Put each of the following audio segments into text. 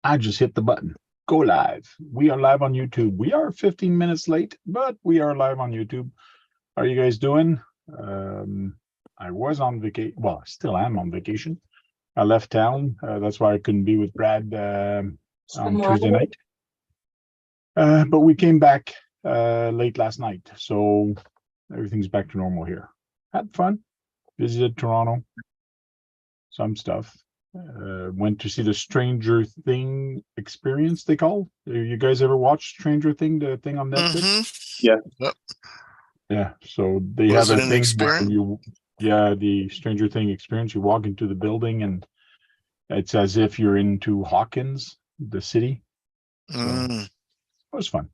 I just hit the button. Go live. We are live on YouTube. We are 15 minutes late, but we are live on YouTube. How are you guys doing? I was on vacation. Well, I still am on vacation. I left town. That's why I couldn't be with Brad on Tuesday night. But we came back late last night, so everything's back to normal here. Had fun. Visited Toronto. Some stuff. Went to see the Stranger Thing experience, they call. You guys ever watched Stranger Thing, the thing on Netflix? Yeah. Yep. Yeah, so they Was have it a an thing experience? where the Stranger Thing experience, you walk into the building and it's as if you're into Hawkins, the city. So it was fun.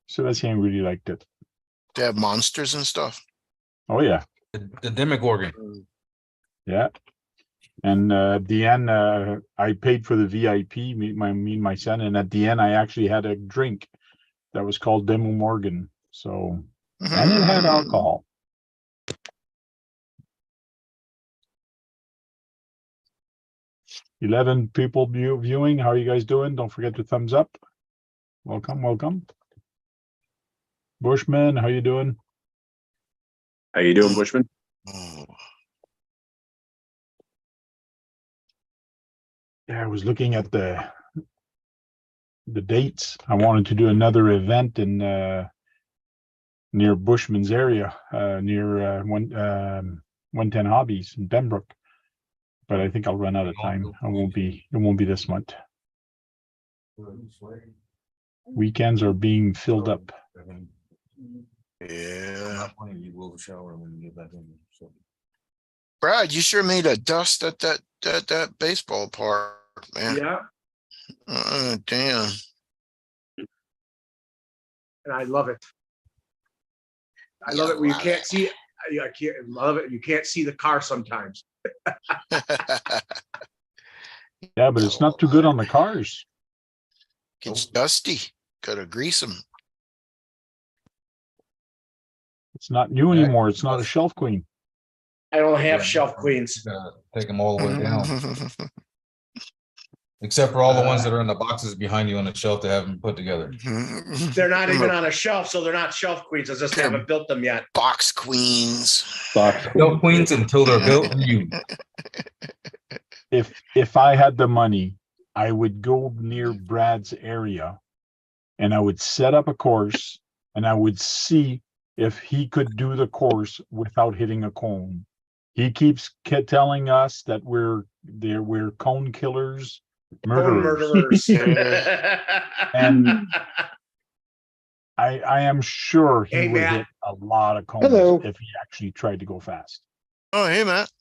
Sebastian really liked it. They have monsters and stuff. Oh yeah. The Demogorgon. Yeah. And at the end, I paid for the VIP, me and my son, and at the end, I actually had a drink that was called Demo Morgan. So, and it had alcohol. 11 people viewing. How are you guys doing? Don't forget to thumbs up. Welcome, welcome. Bushman, how you doing? How you doing, Bushman? Oh. Yeah, I was looking at the dates. I wanted to do another event in near Bushman's area, near 110 Hobbies in Pembroke. But I think I'll run out of time. It won't be this month. Weekends are being filled up. Yeah. Brad, you sure made a dust at that baseball park, man. Yeah, Damn. and I love it. I love it when you can't see it. I can't love it. You can't see the car sometimes. Yeah, but it's not too good on the cars. Gets dusty. Gotta grease them. It's not new anymore. It's not a shelf queen. I don't have shelf queens. Take them all the way down, except for all the ones that are in the boxes behind you on the shelf that haven't put together. They're not even on a shelf, so they're not shelf queens. I just haven't built them yet. Box queens. Shelf queens until they're built and you. If I had the money, I would go near Brad's area and I would set up a course and I would see if he could do the course without hitting a cone. He keeps telling us that we're cone killers, murderers. And I am sure he Hey, would Matt. hit a lot of cones if he actually tried to go fast. Oh, hey, Matt.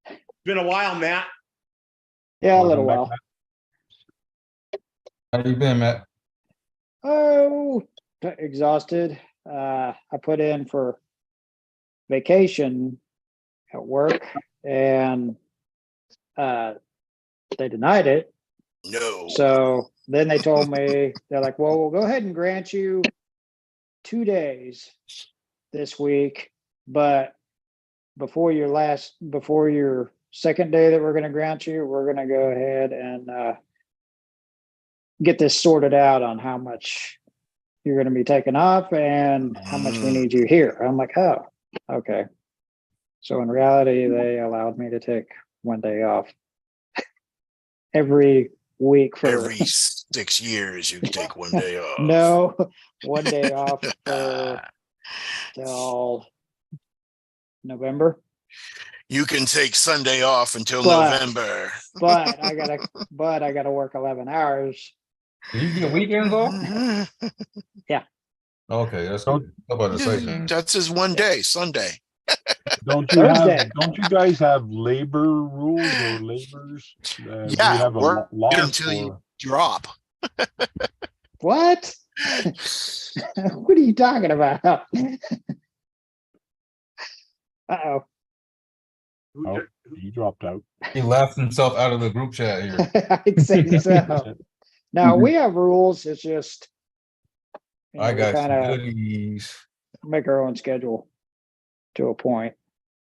It's been a while, Matt. Yeah, a Welcome little back, while. Matt. How you been, Matt? Oh, exhausted. I put in for vacation at work and they denied it. No. So then they told me, they're like, well, we'll go ahead and grant you 2 days this week, but before your second day that we're going to grant you, we're going to go ahead and get this sorted out on how much you're going to be taking off and how much we need you here. I'm like, oh, okay. So in reality, they allowed me to take 1 day off every week for every 6 years. You can take 1 day off. no 1 day off for till November. You can take Sunday off until But- November. But I gotta work 11 hours. Do you get weekends off? Mm-hmm. Okay, that's good. How about to say? That's his 1 day, Sunday. Don't you guys have labor rules or labors? Do you Yeah, have a work law until you drop. What? What are you talking about? Uh-oh. Oh, he dropped out. He laughed himself out of the group chat here. I'd say so. No, we have rules. It's just I got kind some of goodies. make our own schedule to a point.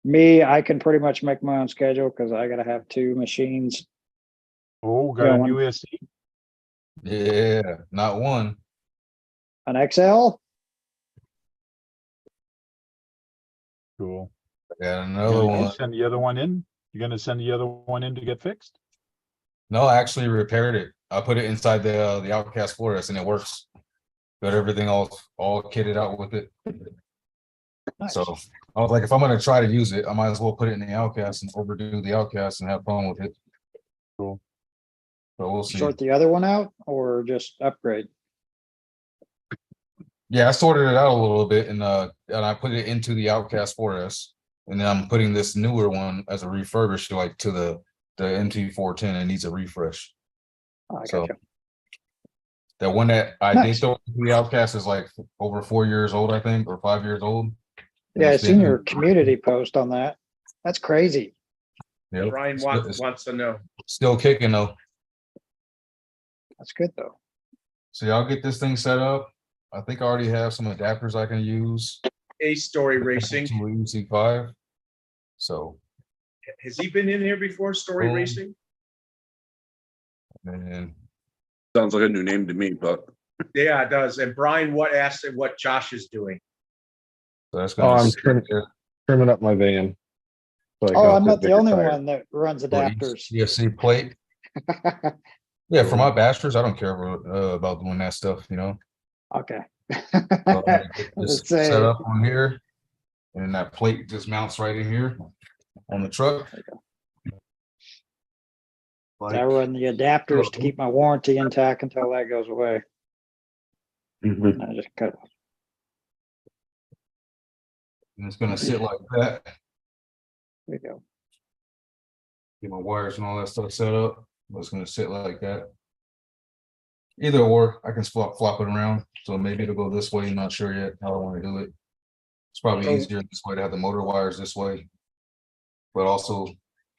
Me, I can pretty much make my own schedule because I gotta have 2 machines. Oh, got a Going. new SC? Yeah, not one. An XL? Cool. I got You another gonna one. send the other one in? You're gonna send the other one in to get fixed? No, I actually repaired it. I put it inside the Outcast Forest and it works. Got everything all kitted out with it. Nice. So I was like, if I'm gonna try to use it, I might as well put it in the Outcast and overdo the Outcast and have fun with it. Cool. So we'll see. Sort the other one out or just upgrade? Yeah, I sorted it out a little bit and I put it into the Outcast 4S. And then I'm putting this newer one as a refurbish, like to the MT410. It needs a refresh. I So gotcha. that one that I Nice. did throw into the Outcast is like over 4 years old, I think, or 5 years old. And Yeah, I it's seen been- your community post on that. That's crazy. Yep. Brian It's wants to know. still kicking though. That's good though. So y'all get this thing set up. I think I already have some adapters I can use. A Story Racing. To a UC5. So, Has he been in here before, Story Boom. Racing? and Sounds like a new name to me, but Yeah, it does. And Brian, asked him what Josh is doing? so that's Oh, gonna I'm sit there. trimming up my van. So I Oh, got I'm the not the bigger only tire. one that runs adapters. ESC plate. Yeah, for my bashers, I don't care about doing that stuff, you know. Okay. So I'm gonna get this Let's say, set up on here, and that plate just mounts right in here on the truck. I run the adapters to keep my warranty intact until that goes away. Mhm. I just cut. And it's gonna sit like that. There you go. Get my wires and all that stuff set up. But it's gonna sit like that. Either or, I can flop it around. So maybe it'll go this way. I'm not sure yet how I want to do it. It's probably So- easier this way to have the motor wires this way, but also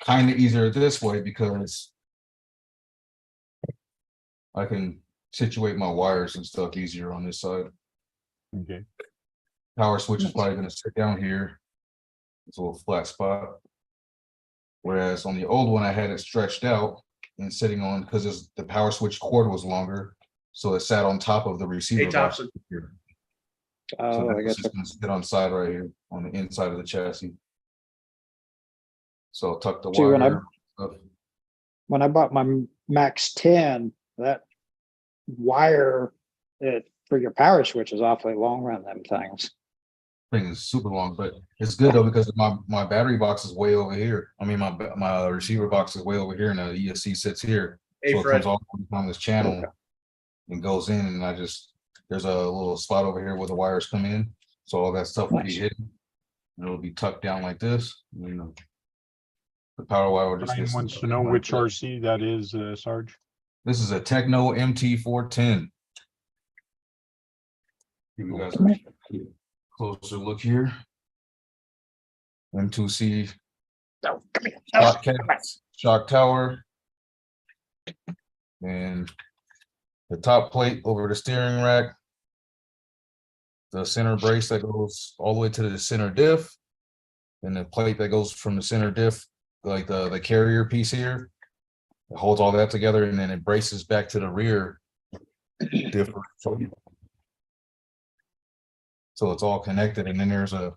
kind of easier this way because I can situate my wires and stuff easier on this side. Okay. Power switch is probably gonna sit down here. It's a little flat spot. Whereas on the old one, I had it stretched out and sitting on, because the power switch cord was longer. So it sat on top of the receiver Hey, box Thompson. here. So Oh, now I it's got just gonna sit on the side right here, on the inside of the chassis. So I'll tuck the See, when wire. up. when I bought my Max 10, that wire for your power switch is awfully long around them things. Thing is super long, but it's good though because my battery box is way over here. I mean, my receiver box is way over here, and the ESC sits here. Hey, So it Fred. comes off on this channel and goes in, and there's a little spot over here where the wires come in. So all that stuff will be Nice. hidden. And it'll be tucked down like this. You know, the power wire will just Brian get wants stuck to know like which that. RC that is, Sarge. This is a Techno MT410. Give you guys a closer look here. M2C No, come here. shock cap, shock tower. And the top plate over the steering rack. The center brace that goes all the way to the center diff. And the plate that goes from the center diff, like the carrier piece here. It holds all that together, and then it braces back to the rear diff. So it's all connected, and then there's a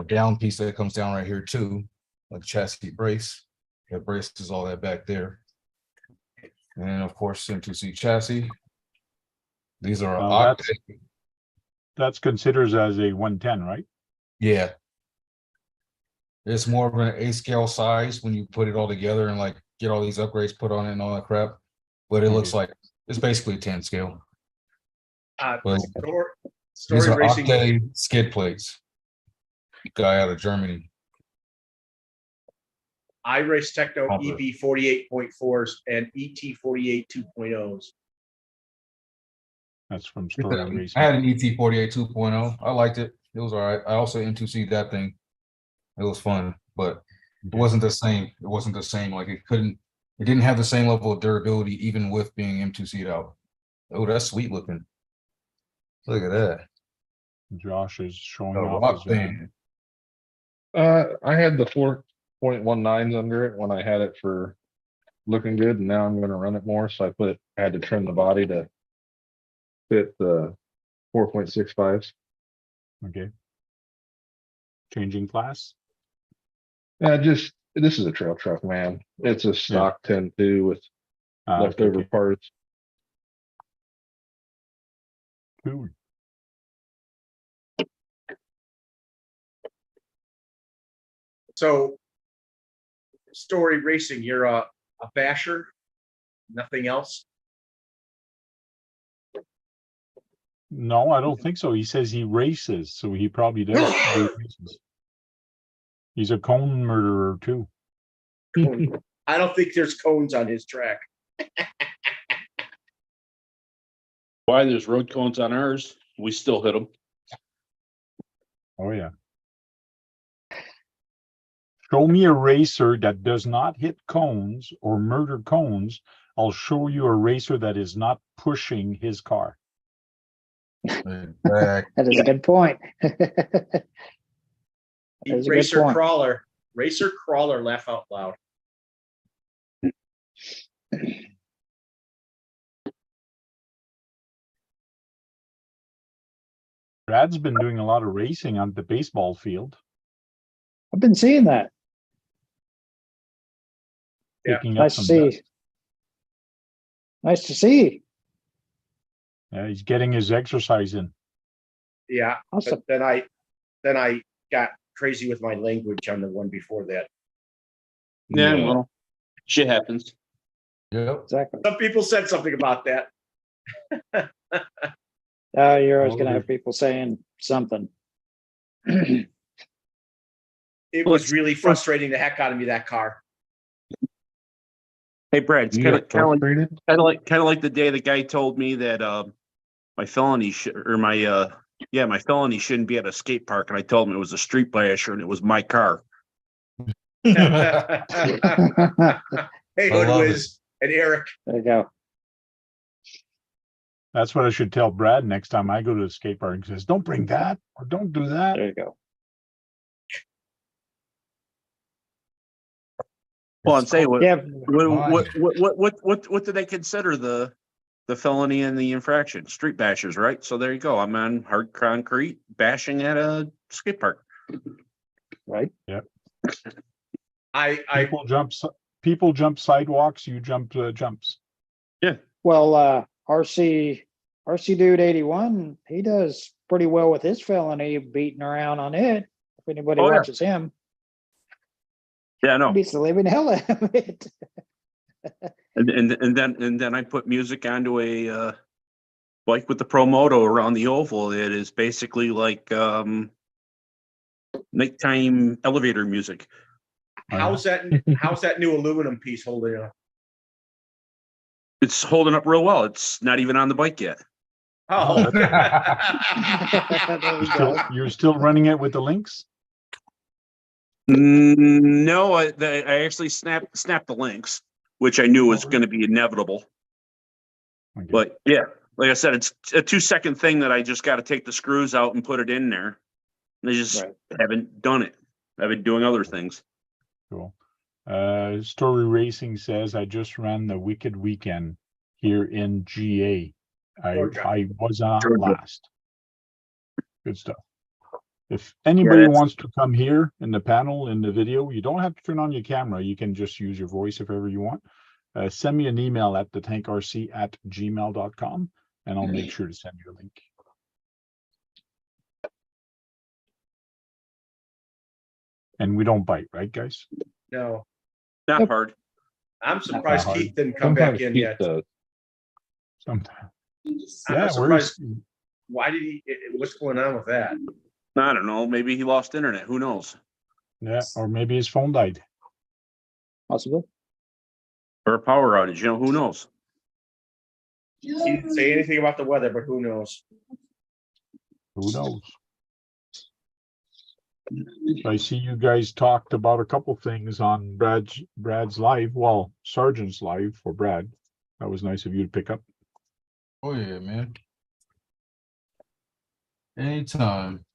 down piece that comes down right here too, like chassis brace. That braces all that back there. And then of course M2C chassis. These are That's- Octane. That's considered as a 110, right? Yeah. It's more of an A scale size when you put it all together and like get all these upgrades put on it and all that crap. But it looks like it's basically 10 scale. Well, These Story are Racing. Octane skid plates. Guy out of Germany. I race Techno Bumper. EB 48.4s and ET 48 2.0s. That's from Story I Racing. had an ET48 2.0. I liked it. It was all right. I also M2C that thing. It was fun, but it wasn't the same. It wasn't the same. Like it didn't have the same level of durability, even with being M2C'd out. Oh, that's sweet looking. Look at that. Josh is showing A off rock his van. band. I had the 4.19s under it when I had it for looking good, and now I'm gonna run it more, so I had to trim the body to fit the 4.65s. Okay. Changing class? Yeah, just, this is a trail truck, man. It's a stock 10-2 with Okay, leftover okay. parts. Cool. So, Story Racing, you're a basher, nothing else? No, I don't think so. He says he races, so he probably does do races. He's a cone murderer too. I don't think there's cones on his track. Why there's road cones on ours? We still hit them. Oh yeah. Show me a racer that does not hit cones or murder cones. I'll show you a racer that is not pushing his car. Exactly. That is a good point. That is a good Racer point. crawler, laugh out loud. Brad's been doing a lot of racing on the baseball field. I've been seeing that. Yeah, Picking up Nice to some dust. see. Nice to see. Yeah, he's getting his exercise in. Yeah, Awesome. but then I got crazy with my language on the one before that. Yeah, Yeah. well, shit happens. Yep. Exactly. Some people said something about that. You're always Oh, gonna have there- people saying something. It was really frustrating the heck out of me, that car. Hey, Brad, it's You kind got of frustrated? like the day the guy told me that my felony my felony shouldn't be at a skate park, and I told him it was a street basher and it was my car. Hey, I Hood love Wiz and Eric. There you go. That's what I should tell Brad next time I go to the skate park. He says, "Don't bring that or don't do that." There you go. Well, I'm saying what Yeah, what do they consider the felony and the infraction? Street bashers, right? So there you go. I'm on hard concrete bashing at a skate park. right. I People jump sidewalks. You jump jumps. Well, RC Dude 81, he does pretty well with his felony, beating around on it. If anybody Oh, yeah. watches him, Yeah, I he know. beats the living hell out of it. And then I put music onto a bike with the Pro Moto around the oval. It is basically like nighttime elevator music. how's that new aluminum piece holding up? It's holding up real well. It's not even on the bike yet. Oh, There you go. You're still running it with the links. No, I actually snapped the links, which I knew was going to be inevitable. Okay. But yeah, like I said, it's a 2-second thing that I just got to take the screws out and put it in there. And I just Right. haven't done it. I've been doing other things. Cool. Story Racing says, I just ran the Wicked Weekend here in GA. Georgia. I was on Georgia. last. Good stuff. If anybody that's- wants to come here in the panel, in the video, you don't have to turn on your camera. You can just use your voice if ever you want. Send me an email at thetankrc@gmail.com and I'll make sure to send you a link. And we don't bite, right, guys? no. Not Yep. hard. I'm surprised hard. Keith didn't come back Sometimes in Keith yet. does. Sometimes. I'm Yeah, surprised. Why did he? What's going on with that? I don't know. Maybe he lost internet. Who knows? Yeah, or maybe his phone died. Possibly. Or a power outage. You know, who knows? He didn't say anything about the weather, but who knows? Who knows? I see you guys talked about a couple things on Brad's live. Well, Sergeant's live for Brad. That was nice of you to pick up. Oh yeah, man. Anytime.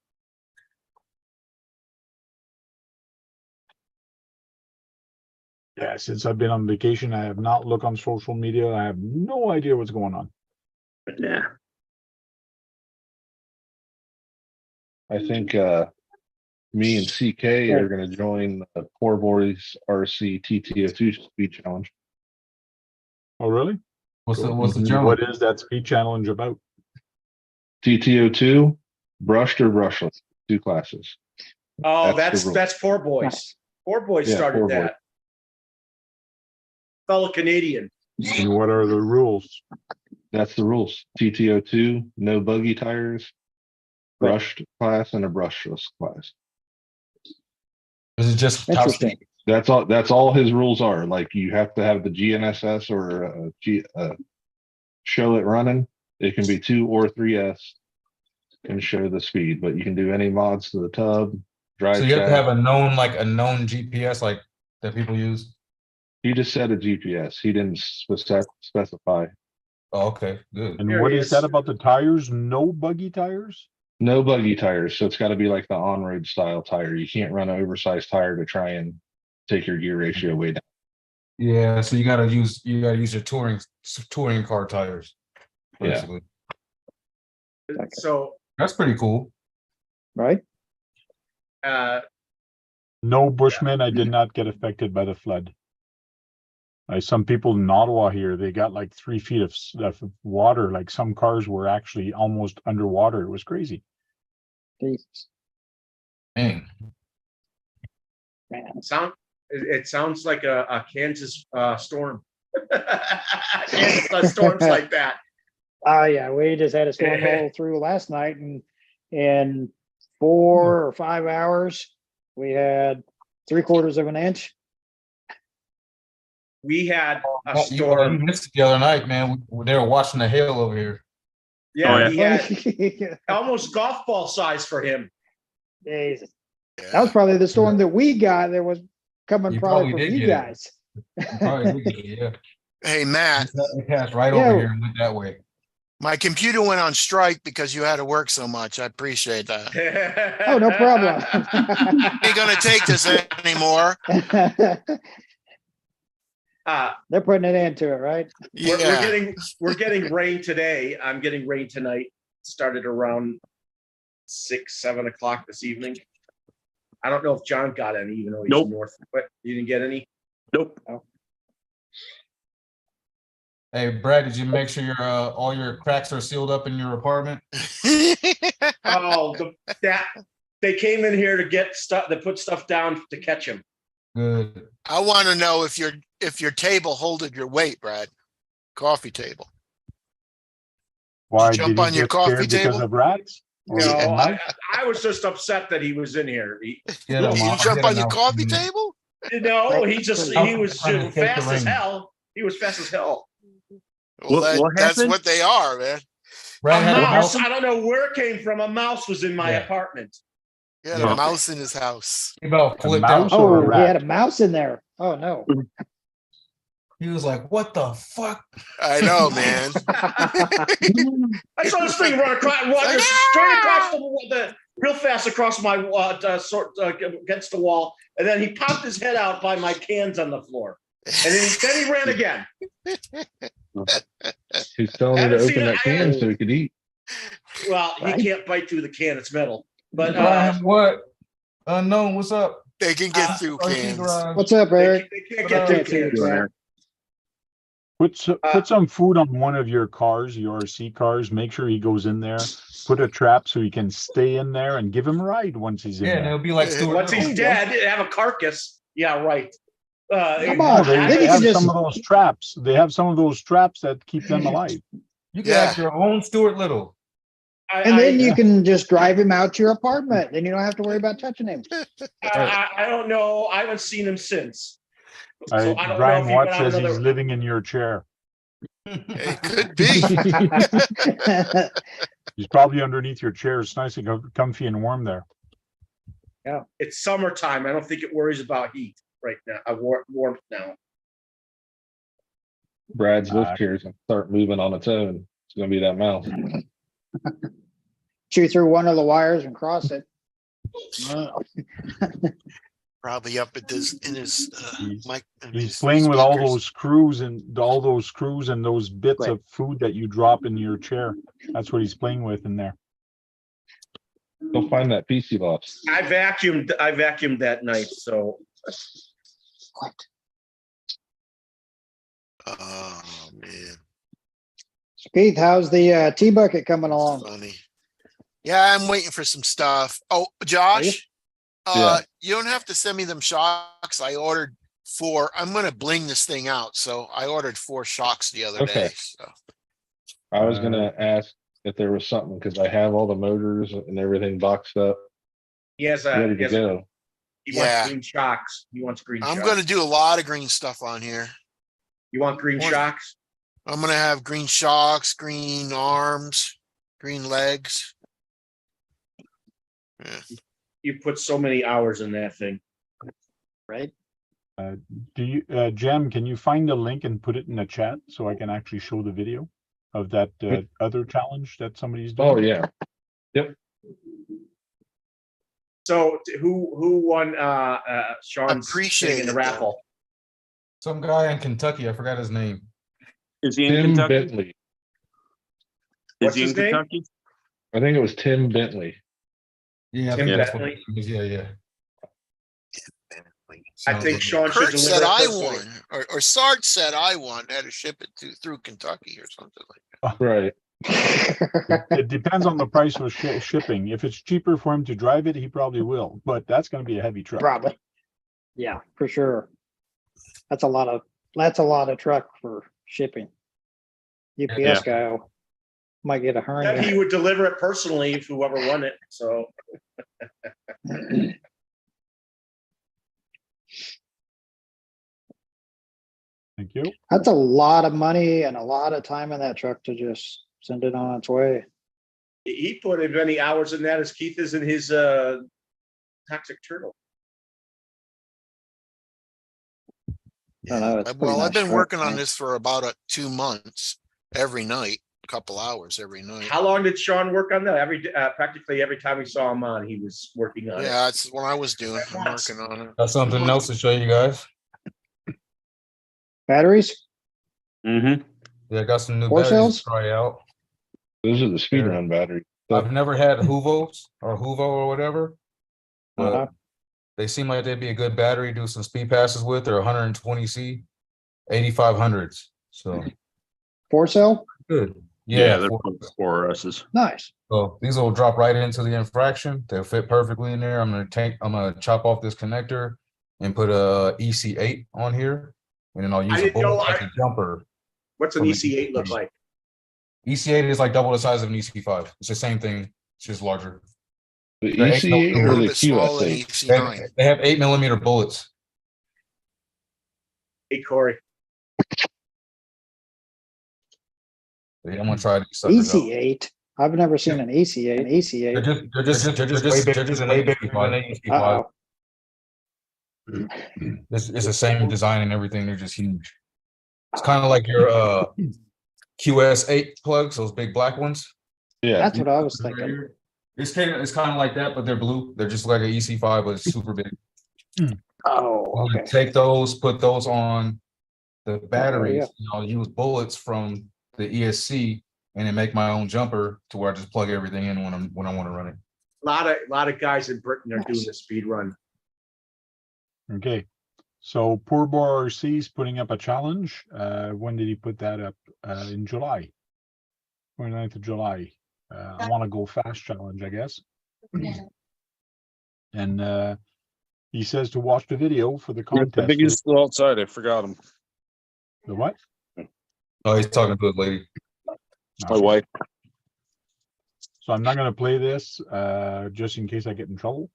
Yeah, since I've been on vacation, I have not looked on social media. I have no idea what's going on. Yeah. I think me and CK are gonna join the Poor Boys RC TTO2 speed challenge. Oh, really? What's the And challenge? what is that speed challenge about? TTO2, brushed or brushless, 2 classes. Oh, That's the rule. that's Poor Boys. Poor Boys Yeah, started Poor Boys. that. Fellow Canadian. And what are the rules? That's the rules. TTO2, no buggy tires, brushed class, and a brushless class. Is it just top Interesting. speed? That's all his rules are. Like you have to have the GNSS or show it running. It can be 2 or 3S and show the speed, but you can do any mods to the tub, drive So you have to shaft. have a known GPS like that people use. He just said a GPS. He didn't specify. Oh, okay, good. And There what he is is. that about the tires? No buggy tires? No buggy tires, so it's got to be like the on-road style tire. You can't run an oversized tire to try and take your gear ratio way down. Yeah, so you gotta use your touring car tires. Yeah. Basically. So, That's pretty cool. Right? No Bushmen. I did not get affected by the flood. Some people in Ottawa here, they got like 3 feet of water. Like some cars were actually almost underwater. It was crazy. Jesus, Dang. man. it sounds like a Kansas storm. Kansas does storms like that. Oh yeah, we just had a storm roll through last night, and in 4 or 5 hours, we had 3/4 of an inch. We had a You storm. missed it the other night, man. They were watching the hail over here. Yeah, Oh, yeah. he had almost golf ball size for him. Jesus. That was probably the storm that we got that was coming You probably probably from did you get it. guys. You probably did, yeah. Hey, Matt, It passed right Yeah. over here and went that way. my computer went on strike because you had to work so much. I appreciate that. Oh, no problem. Ain't gonna take this anymore. They're putting it into it, right? Yeah. We're getting rain today. I'm getting rain tonight. Started around 6, 7 o'clock this evening. I don't know if John got any, even though he's Nope. north. But you didn't get any? Nope. Hey, Brad, did you make sure your all your cracks are sealed up in your apartment? Oh, they came in here to get stuff, to put stuff down to catch him. Good. I want to know if your table holded your weight, Brad. Coffee table. Why jump did he on your get coffee scared because table? of rats? Or No, a mouse? I was just upset that he was in here. Yeah, Did you jump on your coffee table? No, he was Trying to escape the fast as rain. hell. He was fast as hell. Well, What that's happened? what they are, man. Brad A had a mouse. mouse. I don't know where it came from. A mouse was in my Yeah. apartment. He had Yeah. a mouse in his house. He about A flipped mouse out. or a Oh, he rat? had a mouse in there. Oh no. He was like, "What the fuck?" I know, man. I saw this thing run straight across the real fast across my against the wall, and then he popped his head out by my cans on the floor, and then he ran again. He's telling you to Haven't seen open it. that can so he could eat. Well, Right. he can't bite through the can; it's metal. But Brian, what? Unknown, what's up? They can get through RC cans. Garage. What's up, they, Eric? they can't What get up? through Can't see you, cans. Brad. Put some food on one of your cars, your RC cars. Make sure he goes in there. Put a trap so he can stay in there and give him a ride once he's in Yeah, and there. it'll be like Stuart Once Little. he's dead, have a carcass. Yeah, right. Come No, on, they then you have can just some of those traps. They have some of those traps that keep them alive. You can Yeah. have your own Stuart Little. and then you can just drive him out to your apartment. Then you don't have to worry about touching him. I don't know. I haven't seen him since. So I don't know Brian if he Watt went out says he's another. living in your chair. It could be. He's probably underneath your chair. It's nice and comfy and warm there. It's summertime. I don't think it worries about heat right now. Warmth now. Brad's lift chair's gonna start moving on its own. It's gonna be that mouse. Chew through one of the wires and cross it. Probably up at this in his He's- mic. He's playing with all speakers. those screws and those bits Right. of food that you drop in your chair. That's what he's playing with in there. Go find that PC box. I vacuumed that night, so What? Oh man, Keith, how's the tea bucket coming along? funny. Yeah, I'm waiting for some stuff. Oh, Josh, Yeah. you don't have to send me them shocks. I ordered 4. I'm gonna bling this thing out, so I ordered 4 shocks the other Okay. day. So I was gonna ask if there was something, because I have all the motors and everything boxed up, he has ready to go. he Yeah. wants green shocks. He wants green I'm shocks. gonna do a lot of green stuff on here. You want green One- shocks? I'm gonna have green shocks, green arms, green legs. Yeah. You put so many hours in that thing. Right? Do you, Jem, can you find the link and put it in the chat so I can actually show the video of that other challenge that somebody's doing? Oh, yeah. So who won Sean's Appreciate thing in the it, raffle? Some guy in Kentucky, I forgot his name. Is he in Tim Kentucky? Bentley. Is What's he in his name? Kentucky? I think it was Tim Bentley. Yeah, I Tim think that's what Bentley? it is. Yeah. I think Sean should Kurt said deliver it I personally. won, or Sarge said I won. Had to ship it through Kentucky or something like Right. It depends on the price of shipping. If it's cheaper for him to drive it, he probably will, but that's gonna be a heavy truck. Probably. Yeah, for sure. That's a lot of truck for shipping. UPS guy might get a Said hernia. he would deliver it personally if whoever won it. So Thank you. That's a lot of money and a lot of time in that truck to just send it on its way. he put as many hours in that as Keith is in his toxic turtle. I know, it's that. pretty Well, I've nice been truck, working on man. this for about 2 months, every night, a couple hours every night. How long did Sean work on that? Practically every time we saw him on, he was working on it. Yeah, that's what I was doing. I'm working on it. Got something else to show you guys. Batteries? Mm-hmm. Yeah, I got some new Four batteries cells? to try out. Those are the speed run batteries. I've never had Huvos or Huvo or whatever, but Uh-huh. they seem like they'd be a good battery to do some speed passes with. They're 120C, 8500s. So 4-cell? good. Yeah, they're four- 4S's. Nice. So these will drop right into the infraction. They'll fit perfectly in there. I'm gonna chop off this connector and put a EC8 on here, and then I'll use a didn't know bullet as a jumper. What's an From the EC8 look like? EC8 is like double the size of an EC5. It's the same thing. It's just larger. The They're EC8 A or little the bit smaller than QS8? They, EC9. they have 8mm bullets. Hey, Corey. Yeah, I'm gonna try these suckers out. EC8. I've never seen an EC8. An EC8. They're just way bigger than an EC5. Uh-oh. It's the same design and everything. They're just huge. It's kind of like your QS8 plugs, those big black ones. Yeah. That's what I was thinking. It's kind of like that, but they're blue. They're just like an EC5, but it's super big. Oh, I'm gonna okay. take those, put those on the batteries. yeah. And I'll use bullets from the ESC and then make my own jumper to where I just plug everything in when I want to run it. A lot of guys in Britain are doing the speed run. Okay. So Poor Boy RC is putting up a challenge. When did he put that up? In July. 29th of July. I want to go fast challenge, I guess. And he says to watch the video for the contest. The biggest still outside. I forgot him. The what? Oh, he's talking to his lady. My wife. So I'm not going to play this just in case I get in trouble.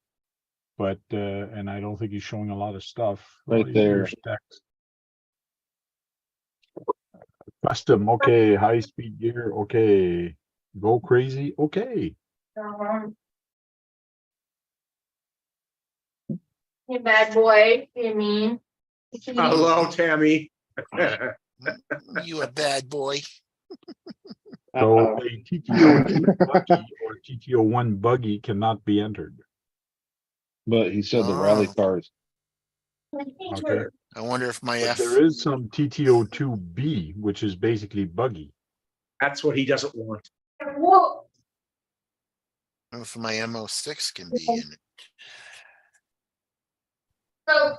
But and I don't think he's showing a lot of stuff. Right He's there. stacked. Custom, okay. High speed gear, okay. Go crazy, okay. Hey, bad boy. You mean? Hello, Tammy. You a bad boy. So Uh-oh. a TTO2 buggy or TTO1 buggy cannot be entered. But he said the rally Oh. cars Okay. I wonder if my But F, there is some TTO2B, which is basically buggy. That's what he doesn't want. Whoa. if my MO6 can be in it. So,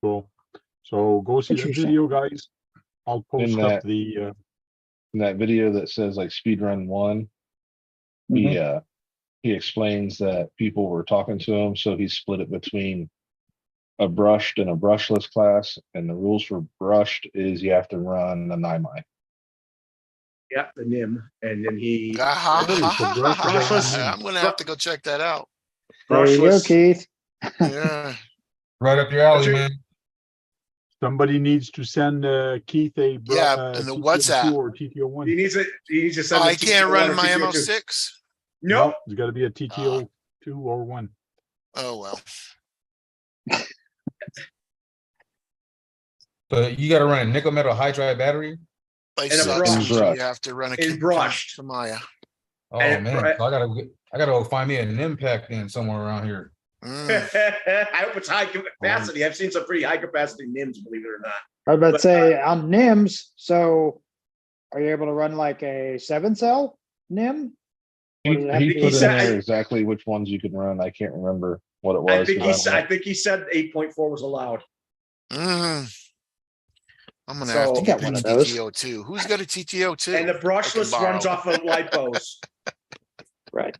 Cool. So go see that Interesting. video, guys. I'll post In up that- the In that video that says like speed run 1, he explains that people were talking to him, so he split it between a brushed and a brushless class, and the rules for brushed is you have to run a 9-mile. Yeah, the NIM, and then he brushless. I'm gonna have to go check that out. There you go, brushless. Keith. Yeah, Right up your alley, But you- man. Somebody needs to send Keith a Yeah, in the TTO2 WhatsApp. or TTO1. He needs it. He needs to send. I the can't TTO1 run or my TTO2. MO6. Nope. It's got to be a TTO2 or 1. Oh, well, But you got to run a nickel metal hydride battery. life And a sucks. brush. usually You have to run a And brushed. Samaya. Oh And man, br- so I gotta go find me an impact in somewhere around here. I hope it's high capacity. I've seen some pretty high capacity NIMs, believe it or not. I was about to But, say on NIMS, so are you able to run like a 7-cell NIM? He, Or does it have to he be put in said- there exactly which ones you can run. I can't remember what it I was. think 'cause I think he said 8.4 was allowed. I'm gonna have So- to I get got one a of those. TTO2. Who's got a TTO2? And the brushless borrow. runs off of lipos. Right.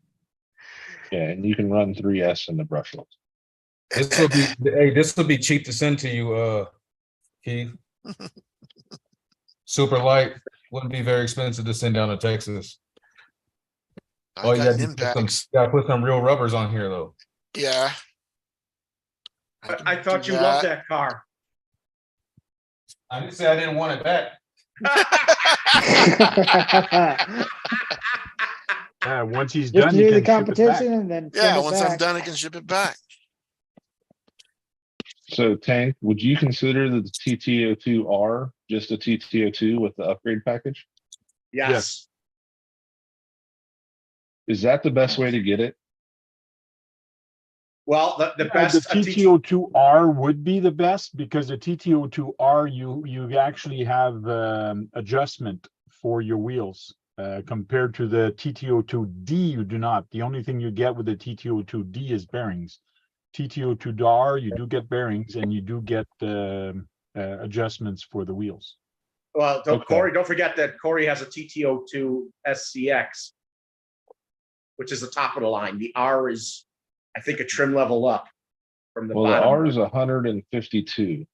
Yeah, and you can run 3S in the brushless. This will be this will be cheap to send to you, Keith. Super light, wouldn't be very expensive to send down to Texas. I Oh, you got gotta impacts. put some real rubbers on here though. Yeah. I thought you loved that car. I didn't say I didn't want it back. Once he's Just done, to you do the can ship it back. competition and then Yeah, send it once I'm back. done, I can ship it back. So Tank, would you consider the TTO2R just a TTO2 with the upgrade package? Yes. Is that the best way to get it? Well, the Yeah, best the TTO2R would be the best because the TTO2R you actually have adjustment for your wheels compared to the TTO2D. You do not. The only thing you get with the TTO2D is bearings. TTO2R you do get bearings and you do get adjustments for the wheels. Well, Okay. Corey, don't forget that Corey has a TTO2 SCX, which is the top of the line. The R is, I think, a trim level up from the Well, the bottom, R is 152.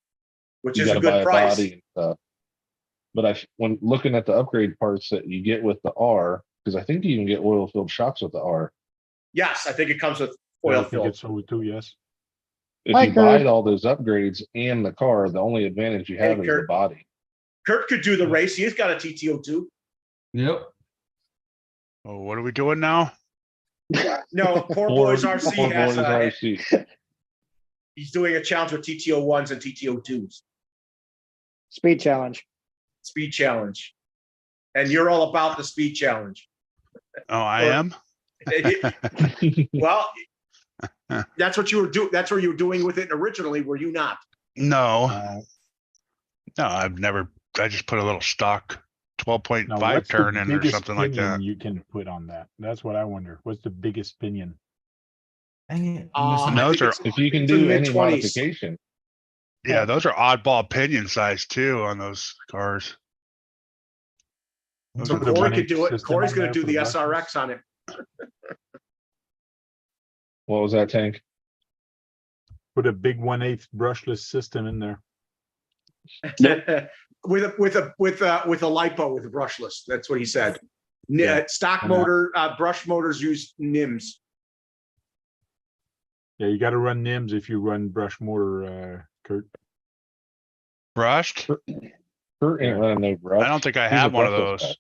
which You is a gotta buy good a price. body and stuff. But when looking at the upgrade parts that you get with the R, because I think you even get oil filled shocks with the R. Yes, I think it comes with I oil think fill. it's so too, yes. If Hi, you buy Kurt. all those upgrades and the car, the only advantage you Hey, have is the Kurt. body. Kurt could do the race. He's got a TTO2. Yep. Oh, what are we doing now? No, Poor Boys RC Poor has Boys a, RC. he's doing a challenge with TTO1s and TTO2s. Speed challenge. Speed challenge. And you're all about the speed challenge. Oh, I Or- am. Well, that's what you were doing. That's what you were doing with it originally, were you not? No, Uh, no, I've never. I just put a little stock now 12.5 what's the turn in or biggest something like pinion that. you can put on that? That's what I wonder. What's the biggest pinion? Dang it. I No, think those are- it's- If you can it's in do the any mid-20s. modification, Yeah, those are oddball pinion size too on those cars. Those So are the Corey money. could do it. system Corey's on going to there do for the the SRX on it. what was that, Tank? Put a big 1/8 brushless system in there. with a lipo with a brushless. That's what he said. Yeah. Stock And that- motor, brush motors use NIMS. Yeah, you got to run NIMS if you run brush motor, Kurt. Brushed? Kurt Yeah. ain't running no brush. I don't think I He's a have one of brushless those. guy.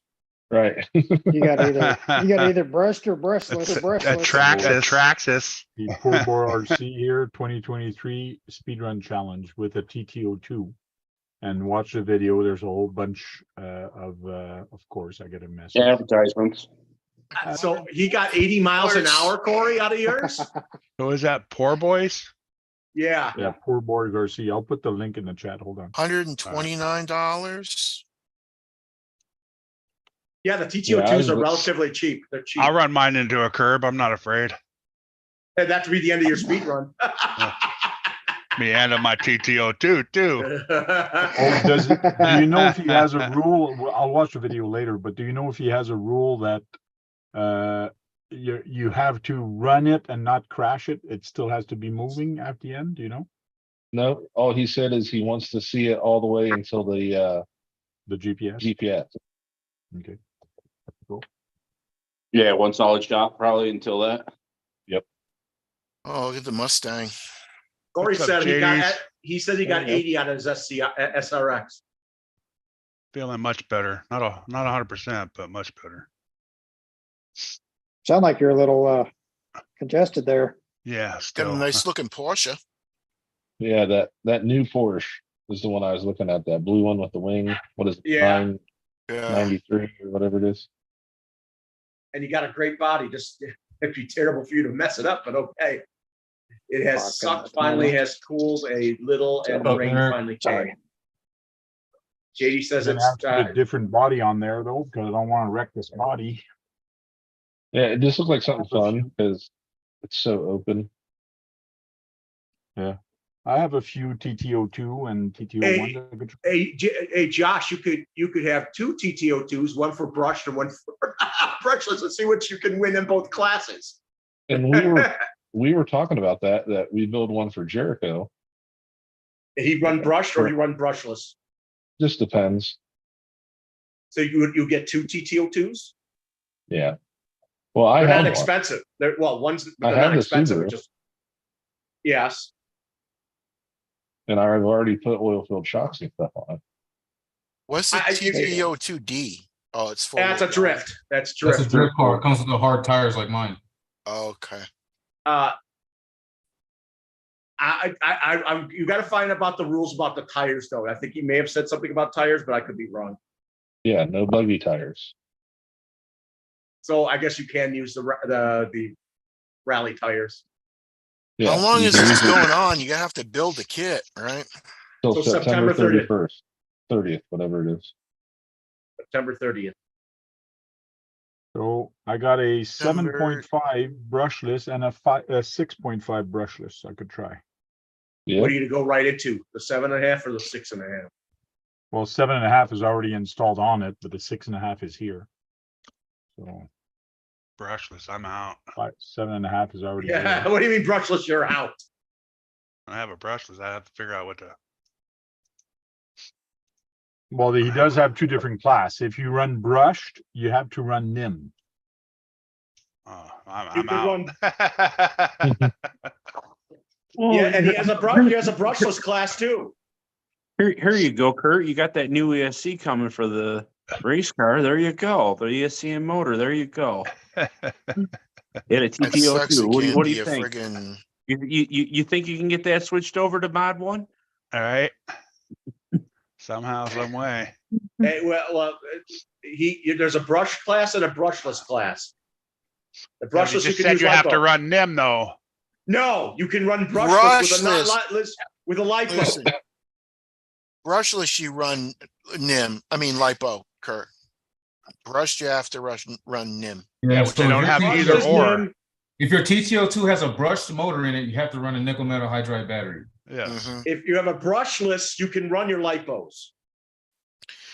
Right. You got either brushed or brushless or brushless. Traxxas. The Poor Boy RC here, 2023 speedrun challenge with a TTO2. And watch the video. There's a whole bunch of course, I get a message. Advertisements. So he got 80 miles an hour, Corey, out of yours. Who is that? Poor boys? Yeah. Yeah, poor boy Garcia. I'll put the link in the chat. Hold on. $129. Yeah, the Yeah, TTO2s are I- relatively cheap. They're cheap. I'll run mine into a curb. I'm not afraid. And that to be the end of your speed run. Me and my TTO2 too. Oh, do you know if he has a rule? Well, I'll watch the video later, but do you know if he has a rule that you have to run it and not crash it? It still has to be moving at the end, do you know? No, all he said is he wants to see it all the way until the The GPS? GPS. Okay. Cool. Yeah, one solid shot probably until that. Oh, look at the Mustang. Corey What's up, said JDs? he said he got There you 80 out of his SRX. Feeling much better. Not 100%, but much better. Sound like you're a little congested there. Yeah, Got a still. nice looking Porsche. Yeah, that new Porsche is the one I was looking at. That blue one with the wing. What is it? Yeah. Yeah. 993 or whatever it is. And you got a great body. Just it'd be terrible for you to mess it up, but okay. It has Fucking sucked, hell. finally has cooled a little, and the Oh, rain Eric. finally came. Sorry. JD says Then it's have to put a different body on there though, because I don't want to wreck this body. Yeah, it just looked like something fun because it's so open. I have a few TTO2 and TTO1 that I could try. hey, Josh, you could have two TTO2s, one for brushed and one for brushless, and see what you can win in both classes. And we were talking about that we build one for Jericho. He run brushed or you run brushless. Just depends. So you get two TTO2s. Yeah. Well, I They're have not one. expensive. They're I they're have not the expensive. Subaru. Yes. And I've already put oil filled shocks and stuff on it. What's the I- TTO2D? Oh, it's full. That's a drift. That's That's a drift. drift car. It comes with the hard tires like mine. Okay. You got to find about the rules about the tires, though. I think he may have said something about tires, but I could be wrong. Yeah, no buggy tires. So I guess you can use the rally tires. Yeah. How long you is can this use it going on? You have to build the kit, right? Till So September September 31st, 30th, whatever it is. September 30th. So I got a December. 7.5 brushless and a 6.5 brushless I could try. Yeah. What are you to go right into? The 7.5 or the 6.5? Well, 7.5 is already installed on it, but the 6.5 is here. So Brushless. I'm out. 7.5 is already Yeah. there. What do you mean brushless? You're out. I have a brushless. I have to figure out what to. Well, he does have two different class. If you run brushed, you have to run NIM. Oh, You I'm could out. Yeah, and he has a brushless class too. Here you go, Kurt. You got that new ESC coming for the race car. There you go. The ESC and motor. There you go. Yeah, the That sucks. TTO2. It What can't do be you a think? friggin' You think you can get that switched over to mod 1? All right. Somehow, some way. Hey, well, there's a brush class and a brushless class. The Yeah, but brushless you you just can said use you have to lipo. run NIM though. No, you can run brushless with a lipo. Listen. Brushless, you run NIM. I mean lipo, Kurt. Brushed, you have to run NIM. Yeah, which they if don't your have TTO2 either or. If your TTO2 has a brushed motor in it, you have to run a nickel metal hydride battery. Yeah. Mhm. If you have a brushless, you can run your lipos.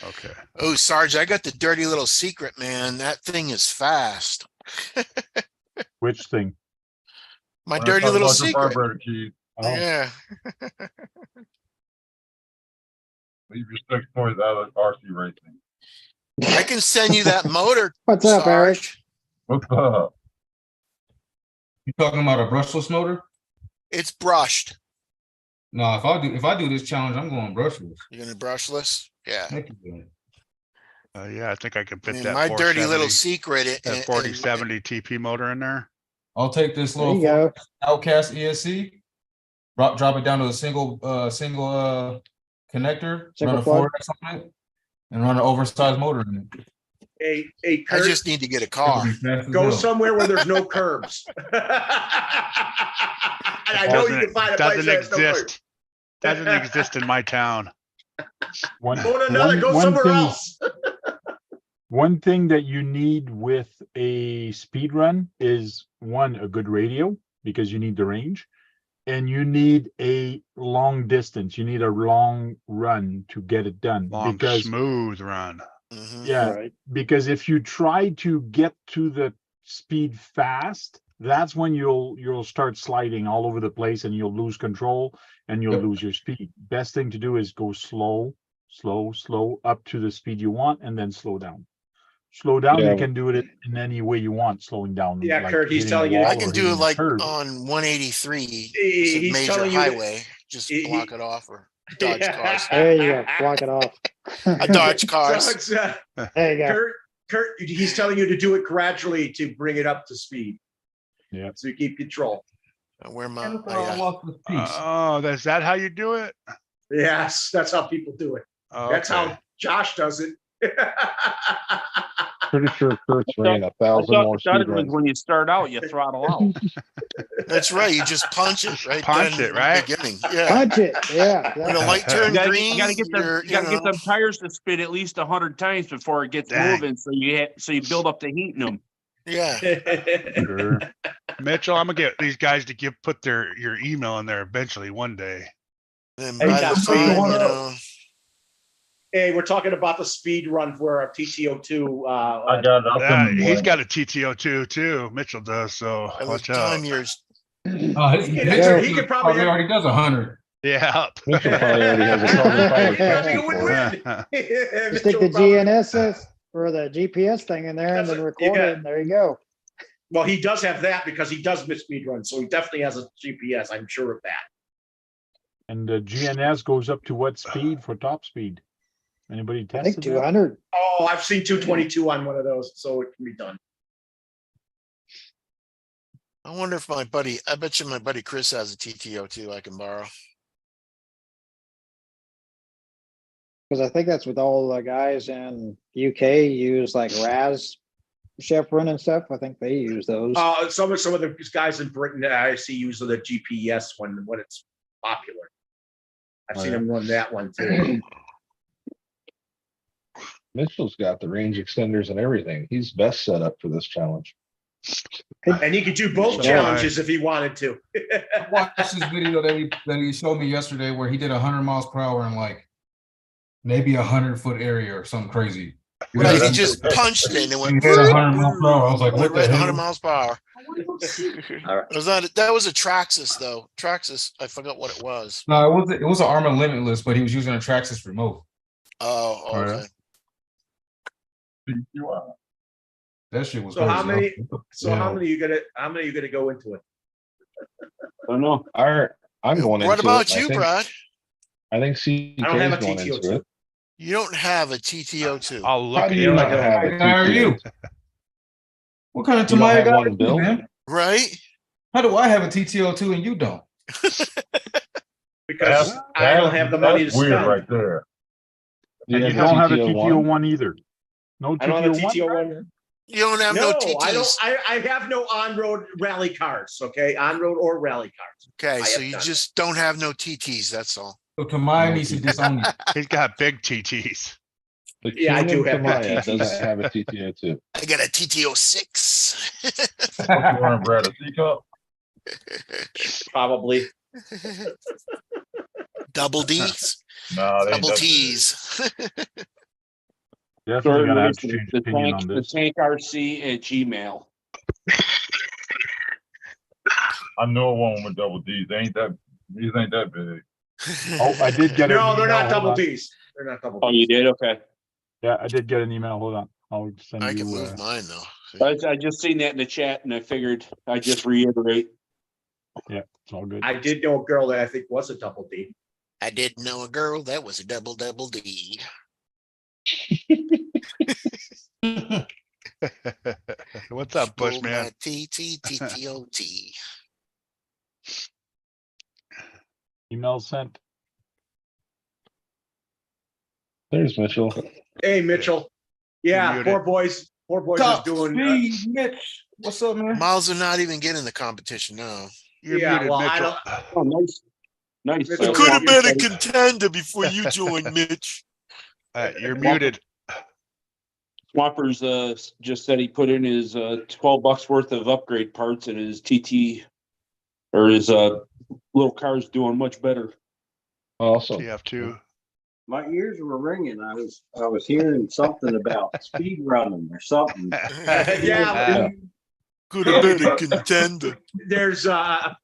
Okay. Oh, Sarge, I got the dirty little secret, man. That thing is fast. Which thing? My dirty little secret. Oh. Yeah. Leave your 6 points out of RC racing. I can send you that motor. What's up, Eric? Sarge. What's up? You talking about a brushless motor? It's brushed. No, if I do this challenge, I'm going brushless. You're gonna brushless? Yeah. Heck yeah. Yeah, I think I can fit Man, that. my dirty 470 little secret. That 4070 TP motor in there. I'll take this There you little go. Outcast ESC, drop it down to a single connector, Single run a plug? 4X on it, and run an oversized motor in it. Hey, I Kurt, just need to get a car. go somewhere where there's no curbs. And I know you can find a place Doesn't that has no curbs. exist. Doesn't exist in my town. One, Go to another, go one somewhere thing- else. One thing that you need with a speed run is one, a good radio, because you need the range, and you need a long distance. You need a long run to get it done. Long, because smooth run. Mhm. yeah, Right. because if you try to get to the speed fast, that's when you'll start sliding all over the place and you'll lose control and you'll Yep. lose your speed. Best thing to do is go slow, slow up to the speed you want and then slow down. Slow down, Yeah. you can do it in any way you want, slowing down. Yeah, like Kurt, he's hitting a telling you- wall I or can do hitting it a like curb. on 183. It's a He's major telling you that- highway. Just he- block it off or dodge cars. There you go. Block it off. I dodge So cars. it's, There you go. Kurt, he's telling you to do it gradually to bring it up to speed. Yeah. So you keep control. Where my, Look at I, all off this piece. Oh, is that how you do it? Yes, that's how people do it. That's Okay. how Josh does it. Pretty sure Kurt's ran 1,000 more thought speed it was runs. when you start out, you throttle out. that's right. You just punch it right Punch then it, in the right? beginning. Yeah. Punch it. Yeah. When the yeah. light turns green, You gotta get them. you're, You gotta get know, them tires to spin at least 100 times before it gets Dang. moving. So you build up the heat in them. yeah. Sure. Mitchell, I'm gonna get these guys to put your email in there eventually one day. Then Hey, by now, the so you time, wanna- you know, Hey, we're talking about the speed run for our TTO2. I got it up Yeah, in the he's way. got a TTO2 too. Mitchell does. So by the watch out. time you're He could probably already does 100. Yeah. Mitchell probably already has a carbon fiber That'd be a chassis for it. win-win. Stick the GNSS or the GPS thing in there and That's then it, record yeah. it, and there you go. Well, he does have that because he does miss speed runs, so he definitely has a GPS. I'm sure of that. And the GNS goes up to what speed for top speed? Anybody I think tested that? 200. Oh, I've seen 222 on one of those, so it can be done. I wonder if I bet you my buddy Chris has a TTO2 I can borrow. Because I think that's what all the guys in UK use, like Raz Chevron and stuff. I think they use those. Some of the guys in Britain I see use the GPS when it's popular. I've Oh, seen yeah. him run that one too. Mitchell's got the range extenders and everything. He's best set up for this challenge. And he could do both Yeah. challenges if he wanted to. Watch this video that he showed me yesterday where he did 100 miles per hour in like maybe 100-foot area or something crazy. Right, Yeah. he just punched it and it He went hit 100 miles per hour. I was like, went what the right 100 hell? miles per hour. All right. It was not, that was a Traxxas though. Traxxas, I forgot what it was. No, it was an Arma Limitless, but he was using a Traxxas remote. Oh, Oh, yeah. okay. That shit was So how crazy. many? How many you gonna go into it? I don't know. I'm going What into about it. you, Brad? I think CK I don't have is a going into TTO2. it. You don't have a TTO2. I'll look How at do you. you not like have a- a How are TTO2? you? What kind of You don't Tamaya have guy one, are you, Bill? man? Right? How do I have a TTO2 and you don't? Because I don't have the money to That's weird spend. right there. And you have don't have a TTO1? TTO1 either. No I don't have a TTO1? TTO1. You don't have no, No, TTs. I don't. I have no on-road rally cars. Okay, on-road or rally cars. Okay, I so have you none. just don't have no TTs. That's all. So Tamaya No needs to TTO. disown you. He's got big TTs. The Yeah, I do Kingdom have Tamaya TTs. doesn't have a TTO2. I got a TTO6. What you wearing, Brad? A teacup? Probably. Double D's, No, they ain't double that T's. Definitely gonna have to change the opinion on this. tank RC at Gmail. I know a woman with double D's. These ain't that big. Oh, I did get an No, they're email. not Hold double on. D's. They're not double. Oh, you Ds. did? Okay. Yeah, I did get an email. Hold on. I'll send I you. can move mine though. I just seen that in the chat and I figured I'd just reiterate. Yeah, it's all good. I did know a girl that I think was a double D. I did know a girl that was a double D. What's up, Pulled Bushman? my TTOT. Email sent. There's Mitchell. Hey, Mitchell. Yeah, muted. poor boys is Top doing. speed, Mitch. What's up, man? Miles are not even getting the competition now. You're Yeah, muted, well, I Mitchell. Oh, nice. Nice. Mitchell, I could have you're- been a contender before you joined, Mitch. You're muted. Swampers just said he put in his $12 worth of upgrade parts and his TT or his little car's doing much better. Awesome. TF2. My ears were ringing. I was hearing something about speed running or something. Yeah. Could have been a contender. There's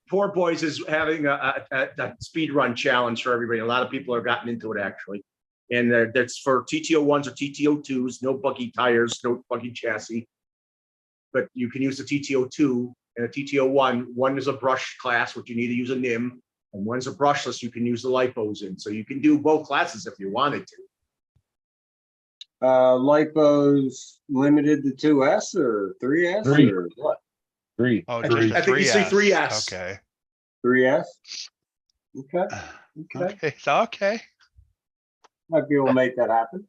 Poor Boys is having a speed run challenge for everybody. A lot of people have gotten into it actually, and that's for TTO1s or TTO2s. No buggy tires, no buggy chassis, but you can use the TTO2 and a TTO1. One is a brush class, which you need to use a NIM, and one's a brushless. You can use the lipos in, so you can do both classes if you wanted to. Lipos limited to 2S or 3S 3. or what? 3. Oh, I just think- a I think you see 3S. 3S. Okay. 3S? Okay. Okay. So, okay. Might be able to make that happen.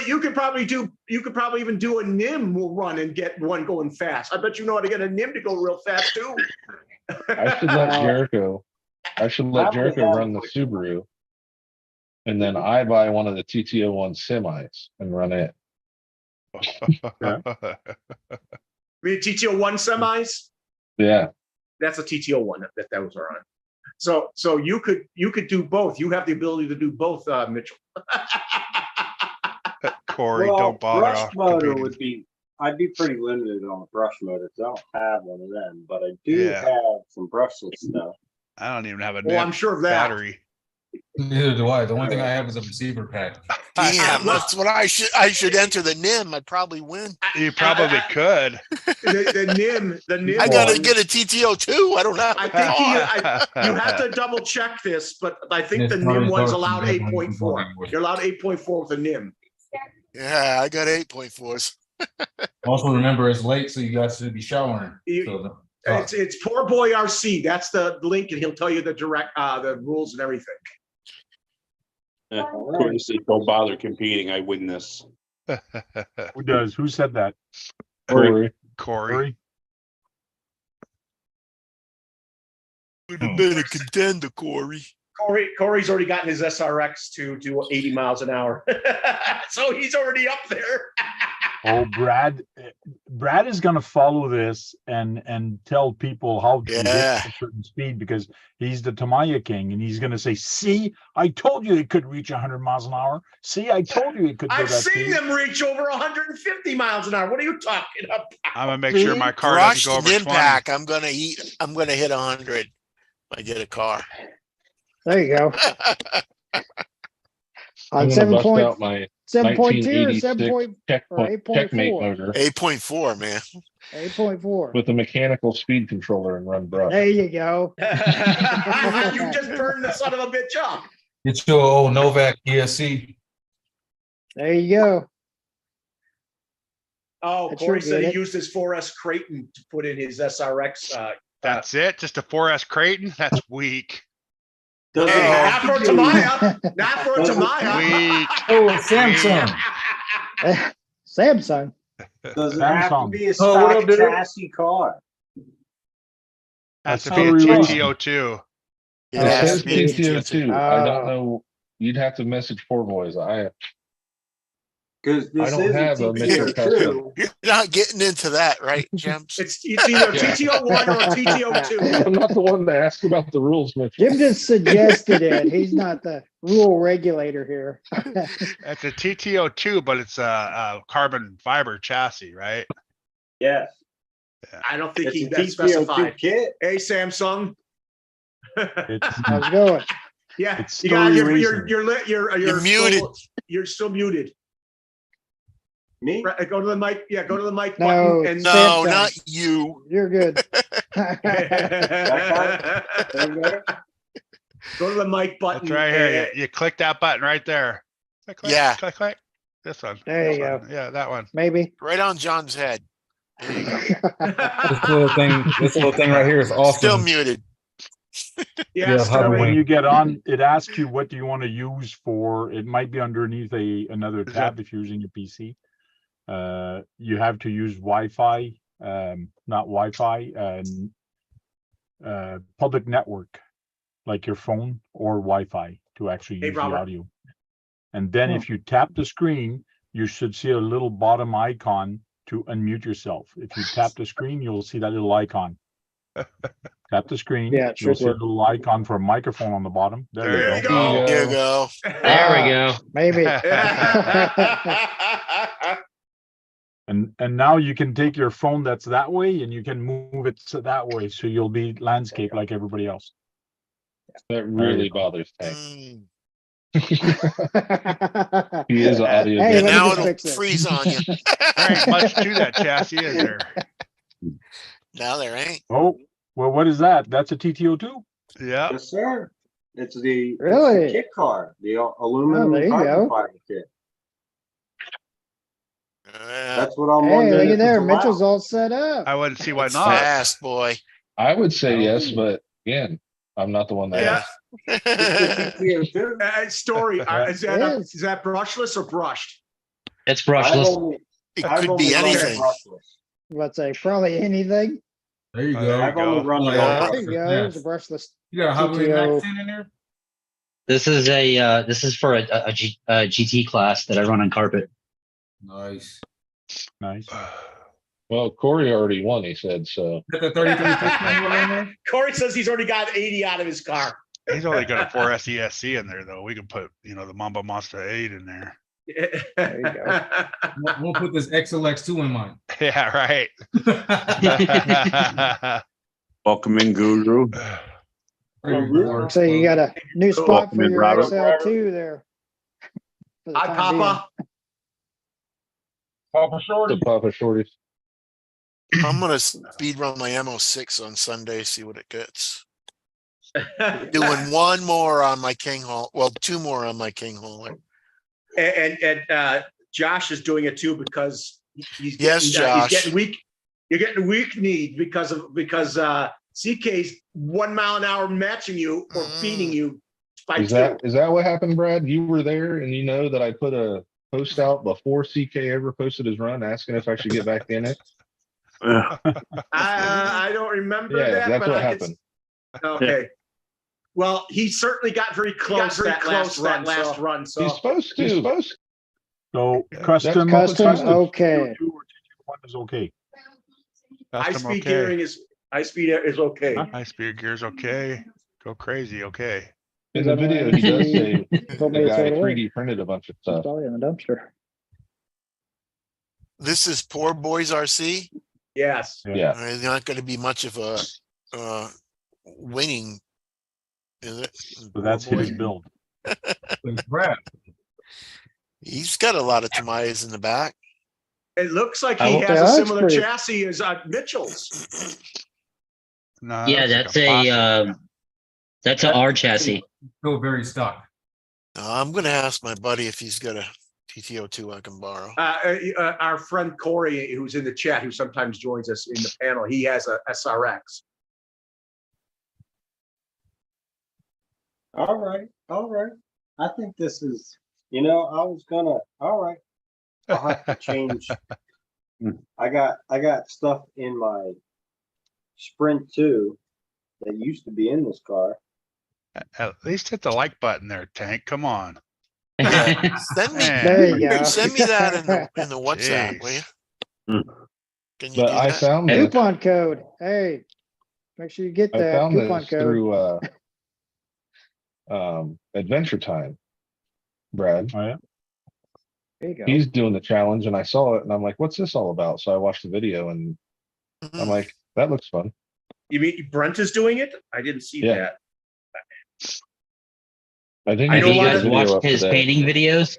You could probably even do a NIM run and get one going fast. I bet you know how to get a NIM to go real fast too. I should let Jericho. I should let Probably Jericho have run the quick- Subaru, and then I buy one of the TTO1 semis and run it. I mean, TTO1 semis, Yeah, that's a TTO1 that those are on. So you could do both. You have the ability to do both, Mitchell. Corey, Well, don't bother. brush off motor competing. would be. I'd be pretty limited on a brush motor because I don't have one of them, but I do Yeah. have some brushless stuff. I don't even have a Well, I'm NIP sure of that. battery. Neither do I. The only thing I have is a receiver pack. Damn, that's what I should enter the NIM. I'd probably win. You probably could. The NIM. I gotta one, get a TTO too. I don't know. I think you have to double check this, but I think the It's NIM probably one's dark allowed and red when you 8.4. go anywhere. You're allowed 8.4 with a NIM. Yeah, I got 8.4s. Also, remember it's late, so you guys should be showering. You- So It's Poor Boy RC. That's the link, and he'll tell you the rules and everything. Corey said, don't bother competing. I win this. Who does? Who said that? Corey. Corey. Would have been a contender, Corey. Corey's already gotten his SRX to do 80 miles an hour. So he's already up there. Oh, Brad is going to follow this and tell people how to Yeah. get a certain speed because he's the Tamaya king and he's going to say, see, I told you it could reach 100 miles an hour. See, I told you it could go I've that seen speed. them reach over 150 miles an hour. What are you talking about? I'm gonna make sure my car Brushed doesn't go over and 20. impact. I'm gonna hit 100 if I get a car. There you go. I'm On gonna seven bust point out my 7.2 or 7 point checkmate 8.4. motor 8.4, man. 8.4. with a mechanical speed controller and run brush. There you go. You just burned the son of a bitch up. get your old Novak ESC. There you go. Oh, That Corey sure said did he it. used his 4S Creighton to put in his SRX. That's it. Just a 4S Creighton. That's weak. Does it Hey, not have for a to be- Tamaya. Not for a Tamaya. Weak. Oh, Samsung. Samsung. Does it have to Samsung. be a Oh, what stock up, dude? chassis car? Has to That's be a totally racing. TTO2. It It has says to be a TTO2. I don't Oh. know. You'd have to message Poor Boys. Because this don't is have a a Mitchell TTO2. You're not getting into that, right, James? It's either TTO1 or TTO2. I'm not the one to ask about the rules, Mitchell. Jim just suggested it. He's not the rule regulator here. It's a TTO2, but it's a carbon fiber chassis, right? Yes. I don't think It's he a that TTO2 specified. kit. Hey, Samsung. It's, How's it going? Yeah, It's you got story You're muted. You're still muted. Me? Right, go to the mic. Yeah, go to the mic No, button and No, Samsung. not you. You're good. go to the mic button. That's right here. You click that button right there. Click, click, Yeah. Click, click. This one. There This you one. go. Yeah, that one. Maybe. Right on John's head. There you go. This little thing right here is Still awesome. muted. Yeah, So how do when we- you get on, it asks you what do you want to use for. It might be underneath another Is tab if you're using a PC. You have to use Wi-Fi, not Wi-Fi, public network, like your phone or Wi-Fi to actually Hey, use the Robert. audio. And then Oh. if you tap the screen, you should see a little bottom icon to unmute yourself. If you tap the screen, you'll see that little icon. Tap the screen. Yeah, it You'll should see a work. little icon for a microphone on the bottom. There There you you go. go. There you go. There we go. Maybe. And now you can take your phone that's that way and you can move it that way. So you'll be landscape like everybody else. That really bothers Tank. Mm. He is an audio Hey, And let me now just it'll fix it. freeze on you. There ain't much to that chassis, is there? Now there ain't. Oh, well, what is that? That's a TTO2? Yeah. Yes, sir. It's the Really? kit car, the aluminum there you carbon go. fiber kit. Uh, That's what I'm Hey, wondering. look if at there. it's allowed. Mitchell's all set up. I wouldn't see why it's not. fast, boy. I would say yes, Oh. but again, I'm not the one that Yeah. asked. It's the TTO2. Story. Is It is. that brushless or brushed? It's I've brushless. only, It I've could only be run it anything. brushless. Let's say probably anything. There you Oh, go. there you I've only go. run it Yeah. on There you brushless. go. Yeah. There's a brushless. You got a Hot Wheels TTO. accent in there? This is for a GT class that I run on carpet. Nice. Nice. Well, Corey already won, he said, so. Got the 3315 in there? Corey says he's already got 80 out of his car. He's only got a 4SESC in there, though. We can put, the Mamba Monster 8 in there. There you go. We'll put this XLX2 in mine. Yeah, right. Welcome in, Guru. So you got a new spot for Welcome in, your Robert. XL2 there. For the Hi, time Papa. Papa Shorty. The Papa Shorties. I'm gonna speed run my MO6 on Sunday, see what it gets. Doing one more on my King Haul. Well, two more on my King Hauler. And Josh is doing it too because he's Yes, Josh. he's getting weak. You're getting weak kneed because CK's 1 mile an hour matching you or beating you by Is two. that what happened, Brad? You were there and you know that I put a post out before CK ever posted his run asking if I should get back in it? I don't remember Yeah, that. that's but what I could- happened. Okay. Well, he certainly got very close that last run. So He's supposed to. So custom, Custom, custom okay. TTO2 or TTO1 is okay. high Custom speed okay. gearing is okay. High speed gear's okay. Go crazy, okay. In the video, he does say Told me the to guy throw it away. 3D printed a bunch of It's stuff. probably in the dumpster. This is Poor Boys RC. Yes. Yeah. There's not going to be much of a winning, is it? So that's Poor his Boy. build. It's Brad. He's got a lot of Tamayas in the back. It looks like I he will- has Yeah, a that's similar pretty- chassis as Mitchell's. No, Yeah, looks that's like a that's an R chassis. Still very stuck. I'm going to ask my buddy if he's got a TTO2 I can borrow. Our friend Corey, who's in the chat, who sometimes joins us in the panel, he has a SRX. All right. I think this is, I was gonna, all right. I'll have to change. I got stuff in my Sprint 2 that used to be in this car. At least hit the like button there, Tank. Come on. Yeah. Send me Man. There you go. Send me that in the WhatsApp, will you? Can you But do I that? found this. Coupon code. Hey, make sure you get I that found coupon this code. through Adventure Time. Brad, Oh yeah. There you go. he's doing the challenge, and I saw it, and I'm like, "What's this all about?" So I watched the video, and I'm like, "That looks fun." You mean Brent is doing it? I didn't see Yeah. that. I think I Have know you what guys video watched up his today. painting videos?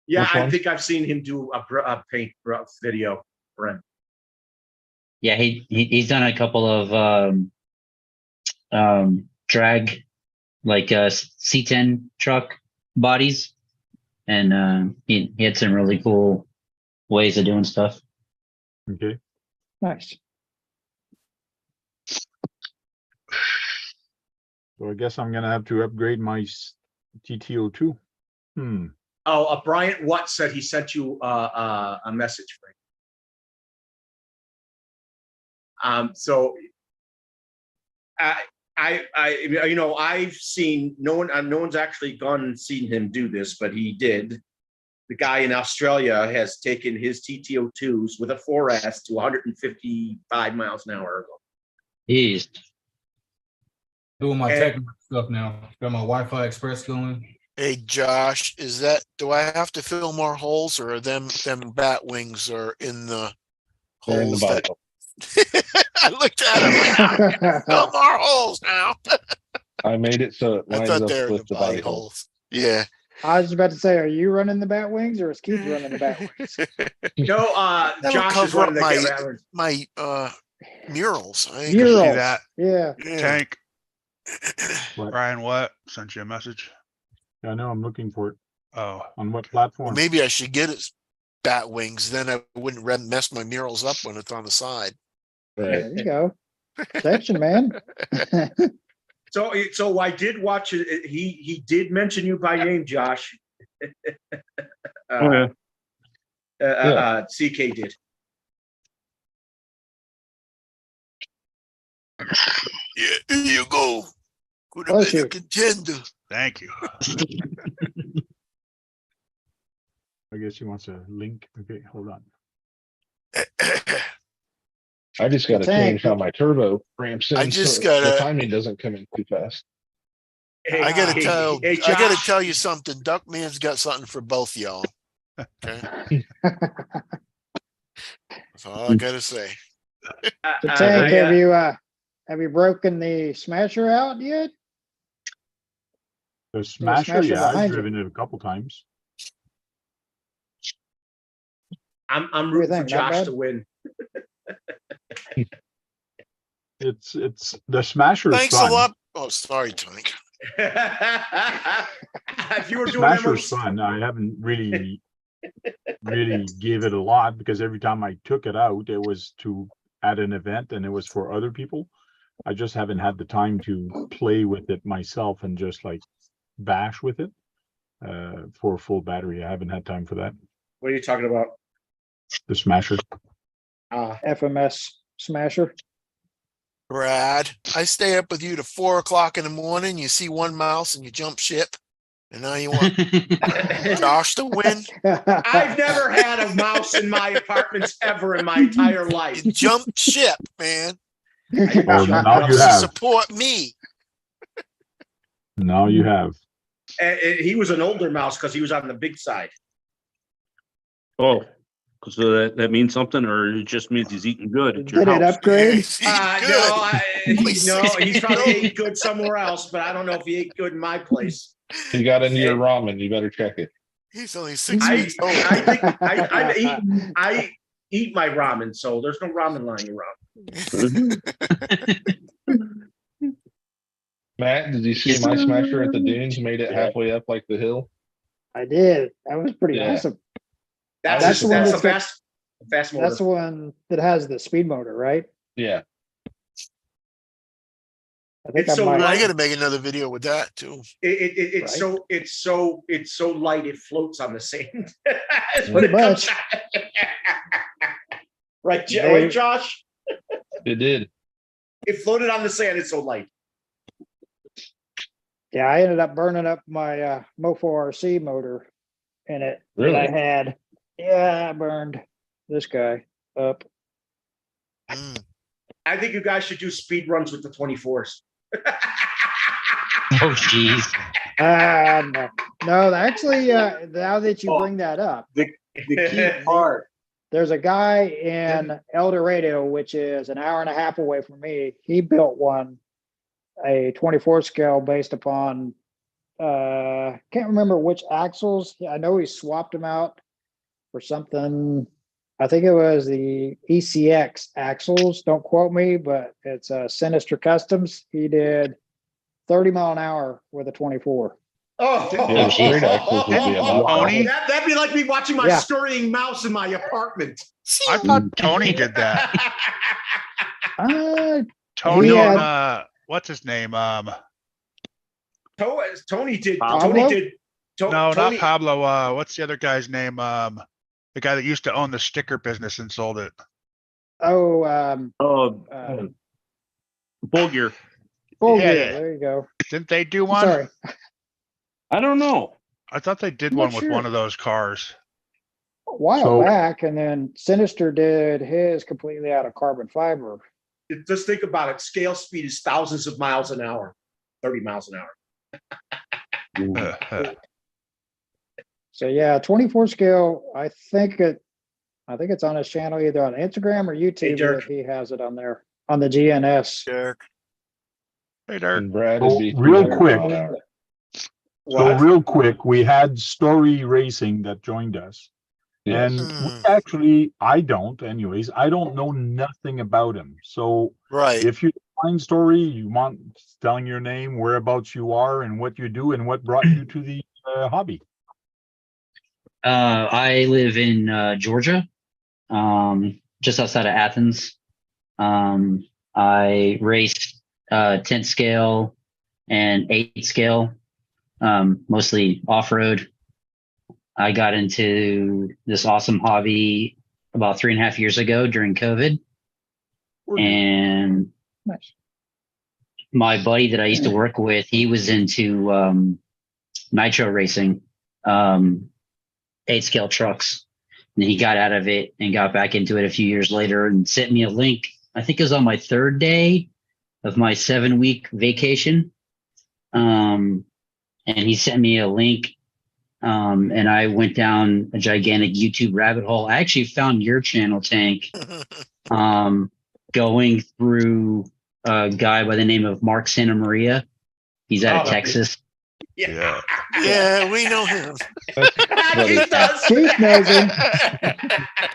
Yeah, Which I one? think I've seen him do a paint video, Brent. Yeah, he's done a couple of drag like C10 truck bodies, and he had some really cool ways of doing stuff. Okay. Nice. So I guess I'm gonna have to upgrade my TTO2. Oh, Bryant Watt said he sent you a message, Frank. So you know, I've seen no one's actually gone and seen him do this, but he did. The guy in Australia has taken his TTO2s with a 4S to 155 miles an hour. Jeez. Doing my And- technical stuff now. Got my Wi-Fi Express going. Hey, Josh, do I have to fill more holes, or are them bat wings are in the They're in the holes that bottom. I looked at them. Like, fill more holes now. I made it so it I lines thought up they were in with the the body body hole. holes. Yeah. I was about to say, are you running the bat wings or is Keith running the bat wings? No, That'll Josh is cover one up of the my murals. I ain't Murals. See that? Yeah. yeah. Tank, What? Brian, what? Sent you a message. I know I'm looking for it. Oh, On what Well, platform? maybe I should get it bat wings. Then I wouldn't mess my murals up when it's on the side. Right. There you go. Protection, man. So I did watch it. He did mention you by name, Josh. Oh, yeah. CK did. Yeah, here you go. Could have Bless been a you. contender. thank you. I guess he wants a link. Okay, hold on. I just got to Tank. change how my turbo ramps in. I just so the gotta- timing doesn't come in too fast. Hey, I gotta hey, tell hey, I gotta Josh. tell you something. Duckman's got something for both y'all. Okay. That's all I gotta say. So Tank, have you broken the smasher out yet? The Smasher, Smasher yeah, I've behind you. driven it a couple times. I'm do you rooting for think? Not Josh bad? to win. It's the Smasher's Thanks fun. a lot. Oh, sorry, Tank. If you were doing Smasher's MOC fun. I haven't really gave it a lot because every time I took it out, it was at an event and it was for other people. I just haven't had the time to play with it myself and just like bash with it for a full battery. I haven't had time for that. What are you talking about? The Smasher. FMS smasher. Brad, I stay up with you to 4 o'clock in the morning. You see one mouse and you jump ship. And now you want Josh to win? I've never had a mouse in my apartments ever in my entire life. You jump ship, man. Oh, now you have. Support me. Now you have. And he was an older mouse because he was on the big side. Oh, so that means something, or it just means he's eating good at your Did it house? upgrade? He's eating good. No, he's probably ate good somewhere else, but I don't know if he ate good in my place. You got into your ramen, you better check it. He's only 6 I weeks old. I eat my ramen, so there's no ramen lying around. Matt, did you see my smasher at the dunes made it halfway up like the hill? I did. That was pretty Yeah. awesome. That's the one a that's fast motor. That's the one that has the speed motor, right? Yeah. I think It's I so might. I gotta make another video with that too. It's Right. so light it floats on the sand. That's what Pretty it comes much. out. Right, They- right, Josh? It did. It floated on the sand. It's so light. Yeah, I ended up burning up my Mofo RC motor in it that I Really? had. Yeah, I burned this guy up. Mm. I think you guys should do speed runs with the 24s. Oh, jeez. No, actually, now that you bring that up, The key part, there's a guy in El Dorado, which is an hour and a half away from me. He built one, a 24 scale based upon, can't remember which axles. I know he swapped them out for something. I think it was the ECX axles. Don't quote me, but it's Sinister Customs. He did 30 mile an hour with a 24. Oh, Yeah, the straight axles would be about Tony? that'd be like me watching my Yeah. scurrying mouse in my apartment. I thought Tony did that. Uh, Tony He and had- what's his name? Tony did. Pablo? Tony did. No, Tony, not Pablo. What's the other guy's name? The guy that used to own the sticker business and sold it. Oh, Full gear. full Yeah, gear. yeah. There you go. Didn't they do one? Sorry. I don't know. I thought they did I'm one not with sure. one of those cars. A while So- back, and then Sinister did his completely out of carbon fiber. just think about it. Scale speed is thousands of miles an hour, 30 miles an hour. So yeah, 24 scale. I think it's on his channel, either on Instagram or YouTube. Dirk. If he has it on there on the GNS. Derek. Hey, Dirk. And Brad So, would be real 300 quick. mile an hour. So What? real quick, we had Story Racing that joined us. Yes. And Hmm. we actually, I don't know nothing about him. So Right. if you find Story, you want telling your name, whereabouts you are and what you do and what brought you to the hobby. I live in Georgia, just outside of Athens. I race 10 scale and 8 scale, mostly off-road. I got into this awesome hobby about 3.5 years ago during COVID. And Nice. my buddy that I used to work with, he was into nitro racing, 8 scale trucks. And he got out of it and got back into it a few years later and sent me a link. I think it was on my 3rd day of my 7-week vacation. And he sent me a link. And I went down a gigantic YouTube rabbit hole. I actually found your channel, Tank, going through a guy by the name of Mark Santa Maria. He's out of Texas. Yeah. Yeah, we know him. Keith does. Keith knows him.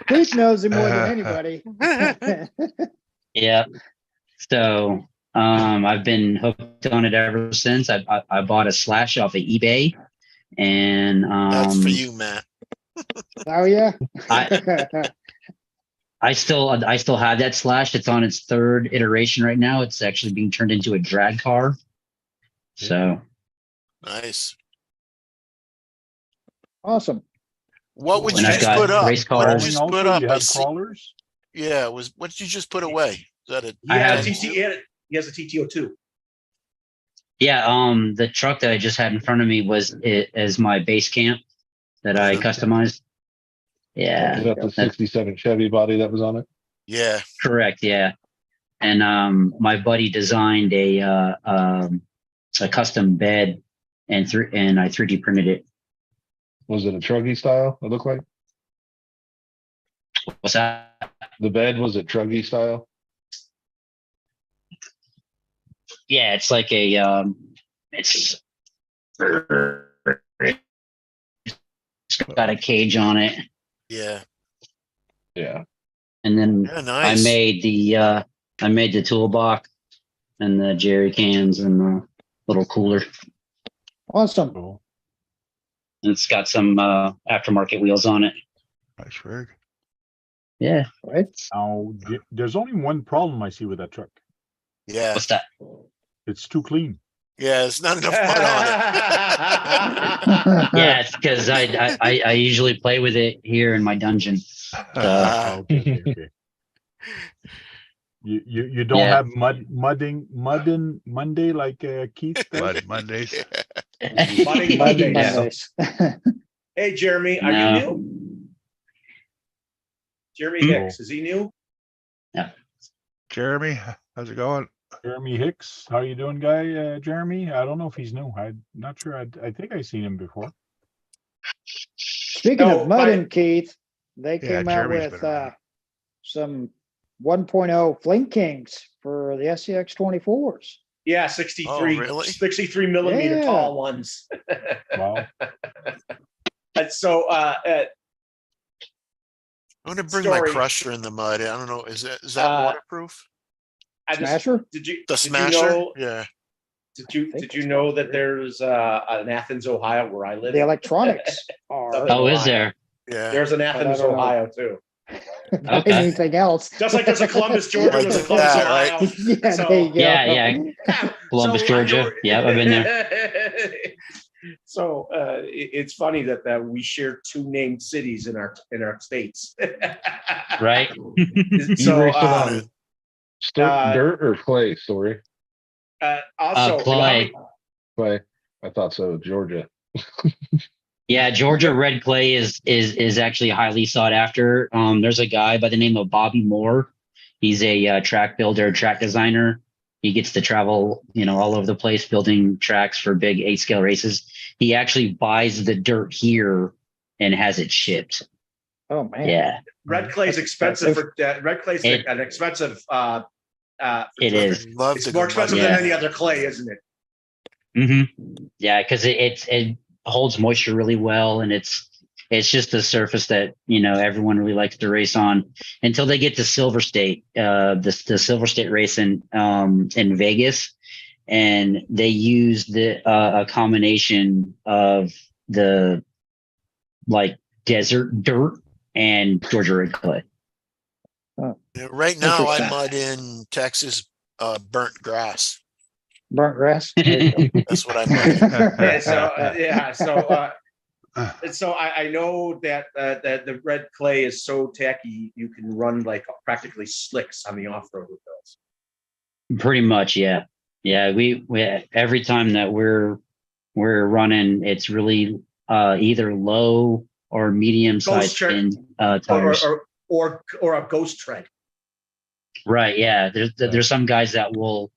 Keith knows him more than anybody. Yeah. So I've been hooked on it ever since. I bought a Slash off of eBay, and That's for you, Matt. Oh yeah. I still have that Slash. It's on its 3rd iteration right now. It's actually being turned into a drag car. So Nice. Awesome. What would And you I've just got put up? race What did cars. you just Also, put up? you I have see. crawlers. Yeah, what did you just put away? Is that a I have- He has a TTO2. Yeah, the truck that I just had in front of me was it as my base camp that I customized. Yeah, Is that the 67 Chevy body that was on it? Yeah. correct. Yeah, and my buddy designed a custom bed and I 3D printed it. Was it a truggy style? It looked like What's that? the bed was it truggy style? Yeah, it's like a it's got a cage on it, Yeah. Yeah. and then Yeah, nice. I made the toolbox and the jerry cans and the little cooler. Awesome. Cool. And it's got some aftermarket wheels on it. Nice rig. Yeah. Right. Now, there's only one problem I see with that truck. Yeah. What's that? It's too clean. Yeah, there's not enough mud on it. Yeah, it's because I usually play with it here in my dungeon. Okay. You don't Yeah. have mudding Monday like Keith does? Muddy Mondays. Monday, Monday, yeah. Mondays. Hey, Jeremy, are No. you new? Jeremy Hmm. Hicks, is he new? Jeremy, how's it going? Jeremy Hicks, how you doing, guy? Jeremy, I don't know if he's new. I'm not sure. I think I've seen him before. Speaking No, of mudding, Keith, they Yeah, came out Jeremy's with been around. some 1.0 Flink Kings for the SCX 24s. Yeah, 63, Oh, really? 63 millimeter Yeah. tall ones. Wow. And so, I'm gonna bring Story. my crusher in the mud. I don't know. Is that Uh, waterproof? I just, Smasher? did you The did you smasher? know- Yeah. Did you think did you it's know called that there's an Athens, Ohio, where I live? The electronics are. Oh, is there? Yeah. There's an I Athens, don't know. Ohio, too. Not Okay. anything else. Just like there's a Columbus, Georgia, there's a Like Columbus, that, right? Ohio. Yeah, So- there you go. Yeah, yeah. Columbus, So, Georgia. Yeah, I've been there. So it's funny that we share two named cities in our states. Right? You So raced it on dirt or clay, Story? also Clay. Clay. I thought so. Georgia. Yeah, Georgia red clay is actually highly sought after. There's a guy by the name of Bobby Moore. He's a track builder, track designer. He gets to travel, all over the place building tracks for big 8-scale races. He actually buys the dirt here and has it shipped. Oh man. Yeah, red clay is That's expensive expensive. for red clay is an expensive. it is. Love It's to more go expensive muddy. than Yeah. any other clay, isn't it? Yeah, because it holds moisture really well, and it's just a surface that everyone really likes to race on until they get to Silver State, the Silver State race in Vegas, and they use a combination of the desert dirt and Georgia red clay. Yeah, right now, I Interesting. mud in Texas burnt grass. Burnt grass. There you go. That's what I mud. So I know that the red clay is so tacky you can run like practically slicks on the off-road with those. Pretty much, yeah. We every time that we're running, it's really either low or medium sized tread. tires. Or a ghost tread. Right. Yeah. There's some guys that will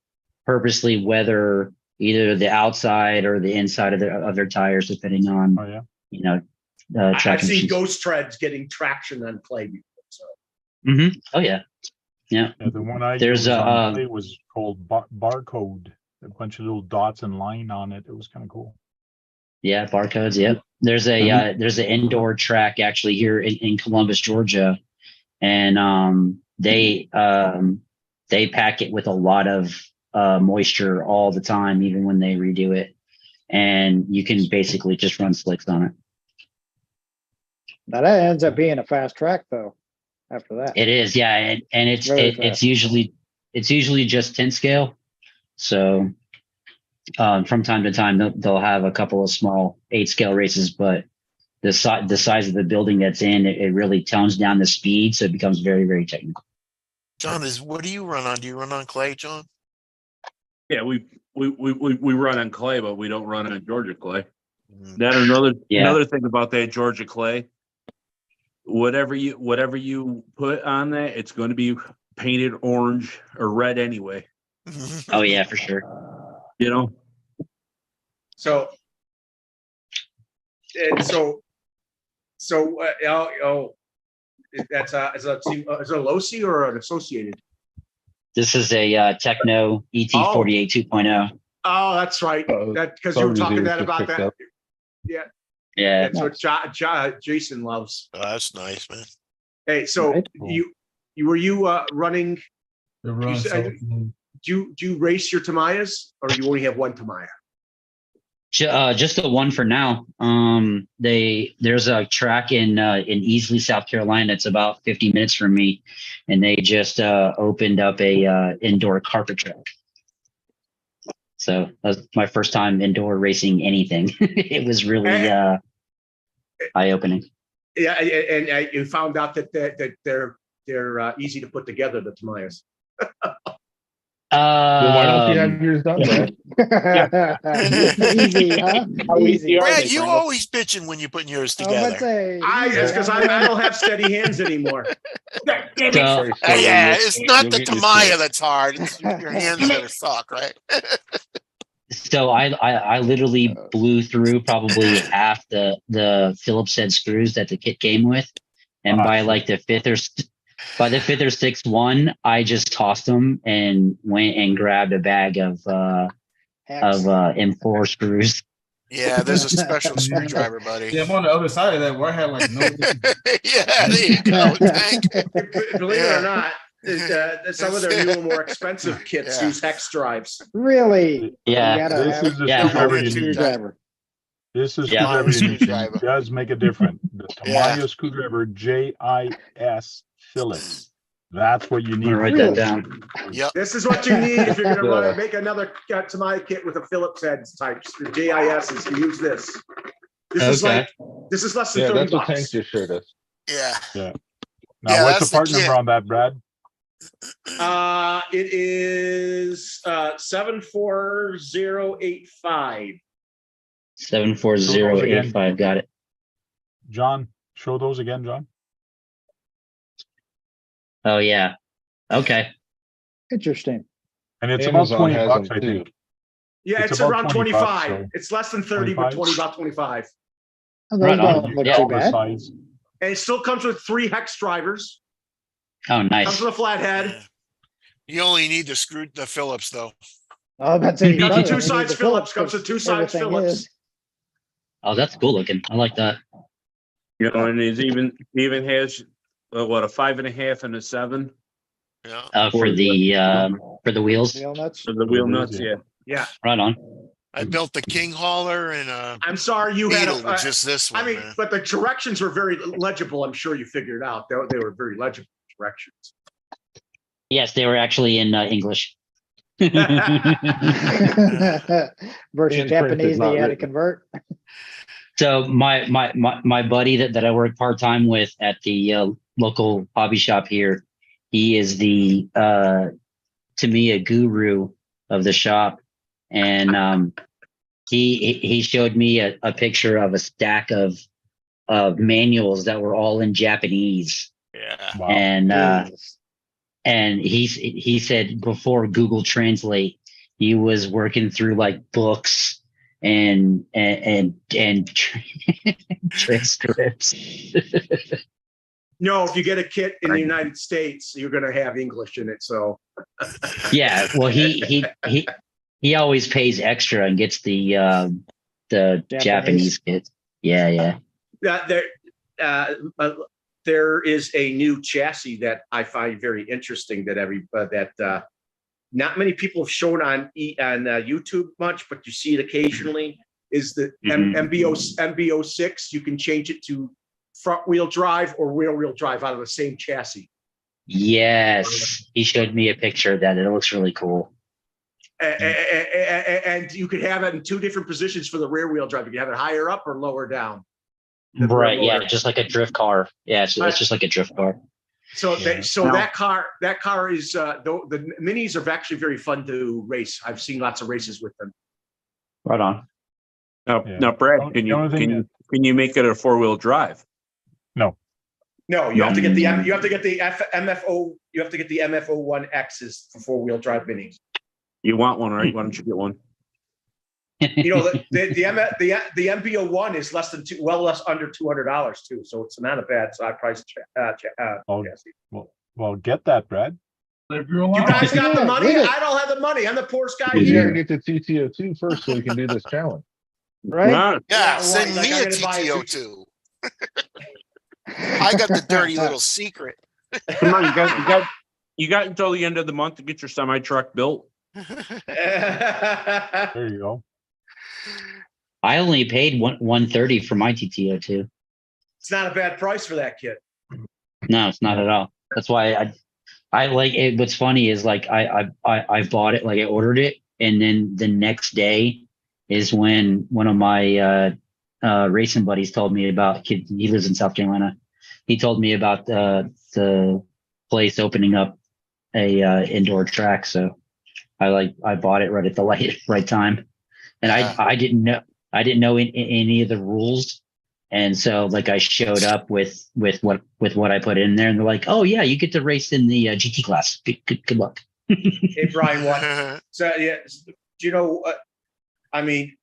purposely weather either the outside or the inside of their tires, depending on I've track seen conditions. ghost treads getting traction on clay before. So Oh yeah. Yeah. The one I There's used on clay was called Barcode. A bunch of little dots and line on it. It was kind of cool. Yeah, barcodes. Yep. There's an indoor track actually here in Columbus, Georgia, and they pack it with a lot of moisture all the time, even when they redo it, and you can basically just run slicks on it. Now that ends up being a fast track though. After that, It is, yeah, and it's Very it's fast. usually just 10 scale, so. From time to time, they'll have a couple of small 8-scale races, but the size of the building that's in, it really tones down the speed, so it becomes very, very technical. John, what do you run on? Do you run on clay, John? Yeah, we run on clay, but we don't run on Georgia clay. Mm. That another thing about that Georgia clay, whatever you put on that, it's going to be painted orange or red anyway. Oh yeah, for sure. So that's is a Losi or an associated? This is a Techno ET48 2.0. Oh, that's right. That because you were talking about that. Up. Yeah. Yeah. That's what Jason loves. Oh, that's nice, man. Hey, so Right. were you running? It runs Do you race your Tamayas, or you only have one Tamaya? Just the one for now. There's a track in Easley, South Carolina. It's about 50 minutes from me, and they just opened up a indoor carpet track. So that was my first time indoor racing anything. It was really eye-opening. Yeah, and you found out that they're easy to put together, the Tamayas. Well, why don't you have yours done, Brad? Easy, huh? How easy. Brad, you always bitching when you're putting yours I was about to together. say, It's because I don't have steady hands anymore. So- Yeah, it's not you'll the get used to Tamaya it. that's hard. It's your hands that are suck, right? So I literally blew through probably half the Phillips head screws that the kit came with, and by like the fifth or sixth one, I just tossed them and went and grabbed a bag of M4 screws. Yeah, there's a special screwdriver, buddy. Yeah, I'm on the other side of that where I had like no. Yeah, there you go. Tank. Believe it or not, some of their newer, more expensive kits use hex drives. Really? Yeah. You gotta This have is the Yeah. screwdriver you need. screwdriver. This is Yeah. screwdriver you need. Screwdriver. It does make a difference. The Yeah. Tamiya screwdriver JIS Phillips. That's what you I'm need. gonna write that down. Yep. This is what you need if you're going to want Yeah. to make another Tamaya kit with a Phillips head types. The JISs, you use this. This is Okay. like, this is less than Yeah, 30 that's what bucks. Tank just showed us. Yeah. Now, Yeah, what's that's the part the number kit. on that, Brad? It is 74085. 74085. Got it. John, show those again, John. Oh yeah. Okay. Interesting. And it's Amazon about 20 has bucks, them I too. think. Yeah, It's it's about around 20 bucks, 25. so- It's less than 30, but 25? about 25. Oh, Right those on. don't look Yeah. too All the bad. size. And it still comes with 3 hex drivers. Oh, Comes nice. with a flathead. You only need the Phillips though. I was about to say, Comes with you 2 don't need sides the Phillips. Comes 'cause with 2 sides everything Phillips. is. Oh, that's cool looking. I like that. You know, and it even has what, a 5.5 and a 7 Yeah. For the wheels. Wheel nuts. for the wheel wheels, nuts. yeah. Yeah. Yeah. Right on. I built the King hauler and a I'm sorry you had Beetle a. with just this one. I mean, man. but the directions were very legible. I'm sure you figured out. They were very legible directions. Yes, they were actually in English. Versus Handprinted, Japanese that not you had to written. convert. So my buddy that I work part time with at the local hobby shop here, he is the to me a guru of the shop, and he showed me a picture of a stack of manuals that were all in Japanese, Yeah. Wow. and he said before Google Translate, he was working through like books and transcripts. No, if you get a kit in the United States, you're going to have English in it. So Yeah, well, he always pays extra and gets the Japanese kit. Yeah. there is a new chassis that I find very interesting that not many people have shown on YouTube much, but you see it occasionally. Is the MBO6? You can change it to front wheel drive or rear wheel drive out of the same chassis. Yes, he showed me a picture of that. It looks really cool. And you could have it in 2 different positions for the rear wheel drive. You can have it higher up or lower down. Right, yeah, just like a drift car. Yeah, so it's just like a drift car. So that car is the minis are actually very fun to race. I've seen lots of races with them. Right on. Now, Brad, can you make it a 4-wheel drive? No, you have to get the MFO. You have to get the MFO1Xs for 4-wheel drive minis. You want one, right? Why don't you get one? You know, the MBO1 is less under $200 too, so it's not a bad side price. Well, get that, Brad. If you're You allowed. guys got the money? Yeah. I don't have the money. I'm the poorest guy You here. gotta get the TTO2 first so we can do this challenge. Right? Yeah, well, send like, me I'm a gonna buy a TTO2. I got the dirty little secret. Come on, you got until the end of the month to get your semi truck built. There you go. I only paid $130 for my TTO2. It's not a bad price for that kit. No, it's not at all. That's why I like it. What's funny is like I bought it, like I ordered it, and then the next day is when one of my racing buddies told me about. He lives in South Carolina. He told me about the place opening up a indoor track. So I bought it right at the right time, and I didn't know any of the rules. And so like I showed up with what I put in there, and they're like, "Oh yeah, you get to race in the GT class. Good luck." Hey Brian, what? So yeah, do you know? I mean,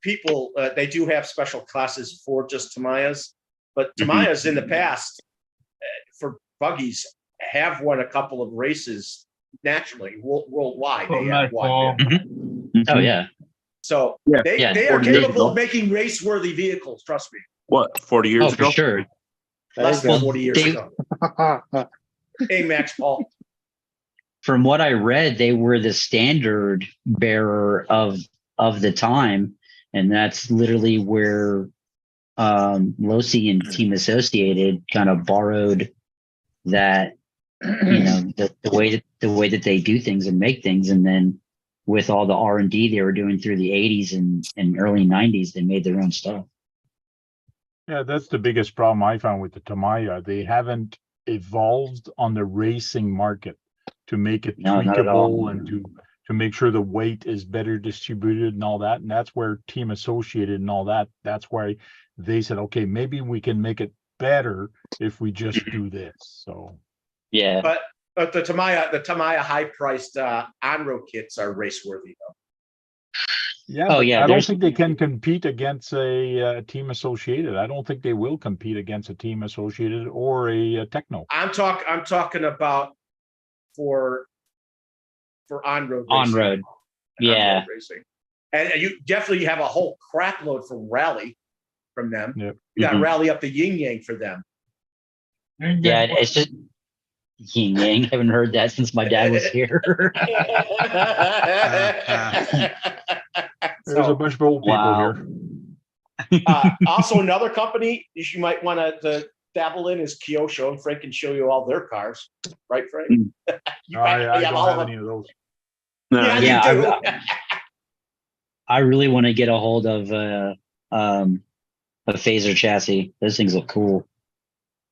people they do have special classes for just Tamayas, but Tamayas in the past for buggies have won a couple of races nationally worldwide. They have won. Oh yeah. So Yeah. they are capable of making race-worthy vehicles. Trust me. What, 40 years ago? For sure. Less than 40 years they- ago. Hey, Max Paul. From what I read, they were the standard bearer of the time, and that's literally where Losi and Team Associated kind of borrowed that the way that they do things and make things, and then with all the R&D they were doing through the 80s and early 90s, they made their own stuff. Yeah, that's the biggest problem I found with the Tamiya. They haven't evolved on the racing market to make it No, not at all. tweakable and to make sure the weight is better distributed and all that. And that's where Team Associated and all that, that's why they said, okay, maybe we can make it better if we just do this. So Yeah. But the Tamiya high-priced on-road kits are race-worthy though. yeah, Oh, but yeah, I don't there's- think they can compete against a Team Associated. I don't think they will compete against a Team Associated or a Techno. I'm talking about for on-road racing. On-road. Yeah. On-road racing. And you definitely have a whole crap load from rally from them. Yep. You got to Mhm. rally up the yin yang for them. Yeah, it's just yin yang. Haven't heard that since my dad was here. There's a bunch of old people Wow. here. Also, another company you might want to dabble in is Kyosho, and Frank can show you all their cars, right, Frank? You I have don't all have of any them. of those. Yeah, Yeah, you do. I really want to get a hold of a phaser chassis. Those things look cool.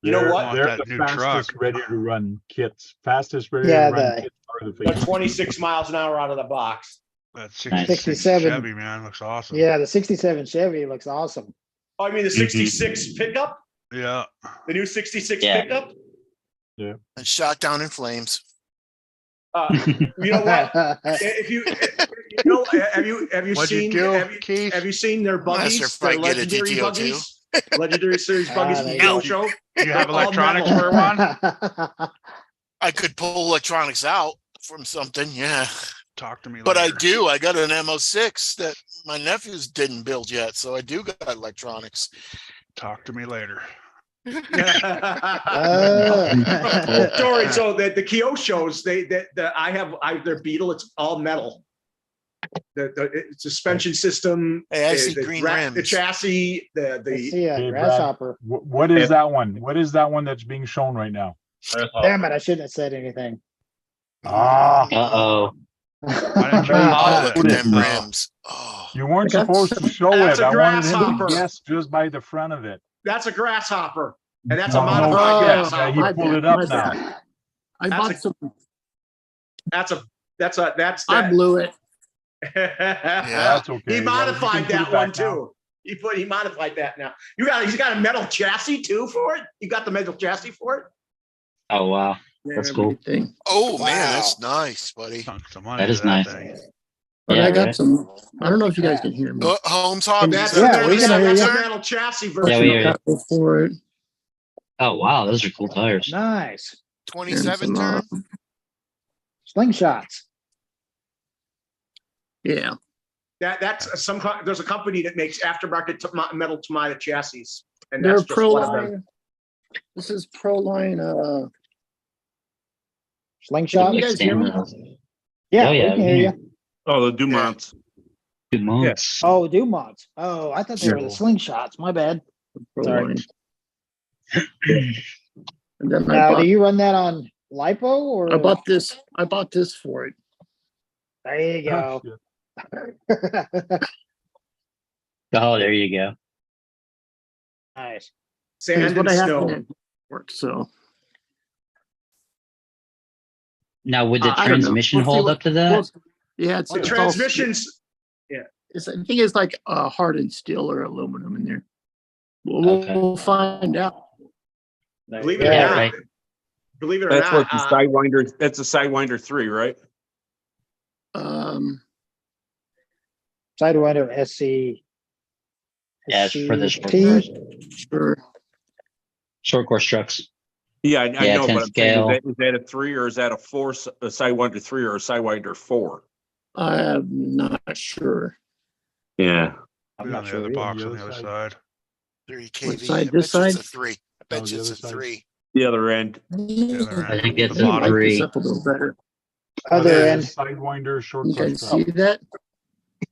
You know They're- what? They're That the new fastest truck. ready to run kits. Fastest ready Yeah, to run the- kits are the They're Phaser. 26 miles an hour out of the box. That 67. Chevy, man, looks awesome. Yeah, the 67 Chevy looks awesome. Oh, I mean the 66 pickup, Yeah. the new 66 Yeah. pickup. And shot down in flames. You know what? If you know, have you What'd you seen do, Keith? have you seen their Not sure buggies? if I Their get a legendary DTO2. buggies, legendary series buggies Ah, from they do. Kyosho. You have They're all electronics metal. for one? I could pull electronics out from something, yeah. Talk to me But I later. do. I got an MO6 that my nephews didn't build yet, so I do got electronics. Talk to me later. Story. So the Kyoshos, I their Beetle. It's all metal. The suspension system. Hey, I see the green the rims. chassis. I The see a Hey, Brad. grasshopper. What is that one? What is that one that's being shown right now? Damn it, I shouldn't have said anything. Ah, Uh-oh. Why didn't you Oh, look look at at them No. rims. Oh, you weren't I got supposed to show That's it. a I wanted him grasshopper. to guess just by the front of it. that's a grasshopper, and that's No, a no, modified yeah, grasshopper. he My pulled bad, it up my now. bad. I That's bought a- some. That's I that. blew it. That's okay. He Well, you modified can put that it one back now. too. He modified that now. He's got a metal chassis too for it. You got the metal chassis for it. Oh, wow. That's cool. Everything. oh Wow. man, that's nice, buddy. Sunk some money That is into that nice. thing. But Yeah, I got right. some. I don't know if you guys can hear me. Holmes Hobbies. That's is that Yeah, the we can hear that's you. a metal chassis version. Yeah, we hear you. Couple for it. Oh, wow. Those are cool tires. Nice. 27 and some, turn? Slingshots. Yeah. That's there's a company that makes aftermarket metal Tamiya chassis, and They're that's just one of them. Proline. This is Proline. Slingshot. you guys hear me? Yeah, Oh, we yeah, can hear you. Oh, the Dumonts. Good months. Oh, Dumont. Oh, I thought they were the slingshots. My bad. Sorry. Proline. And then Now, do you run that on lipo or? I bought this. I bought this for it. There you go. Oh, shit. Oh, there you go. Nice. Sand Here's and what I have snow. in it. Work. So Now, would the I don't know. transmission We'll see hold what- up to that? well, yeah, it's The it's all- transmissions. I think it's like hardened steel or aluminum in there. Okay. We'll find out. There Believe you it or go. Yeah, not. right. Believe it or That's not. what the Sidewinder. That's a Sidewinder 3, right? Sidewinder SC. Yeah, it's for the short SCT. course. Sure. Short course trucks. Yeah, I Yeah, know, 10 but I'm saying, scale. is that a 3 or is that a Sidewinder 3 or a Sidewinder 4? I'm not sure. Yeah. I'm On not the sure. other either. box The on the other other side. side. 30 kV. side, I this bet you it's side? a 3. I Oh, bet the you it's other a side. 3. The other end. I think it's The a bottom. Light this 3. up a little better. Other There's end. a Sidewinder short You course guys truck. see that?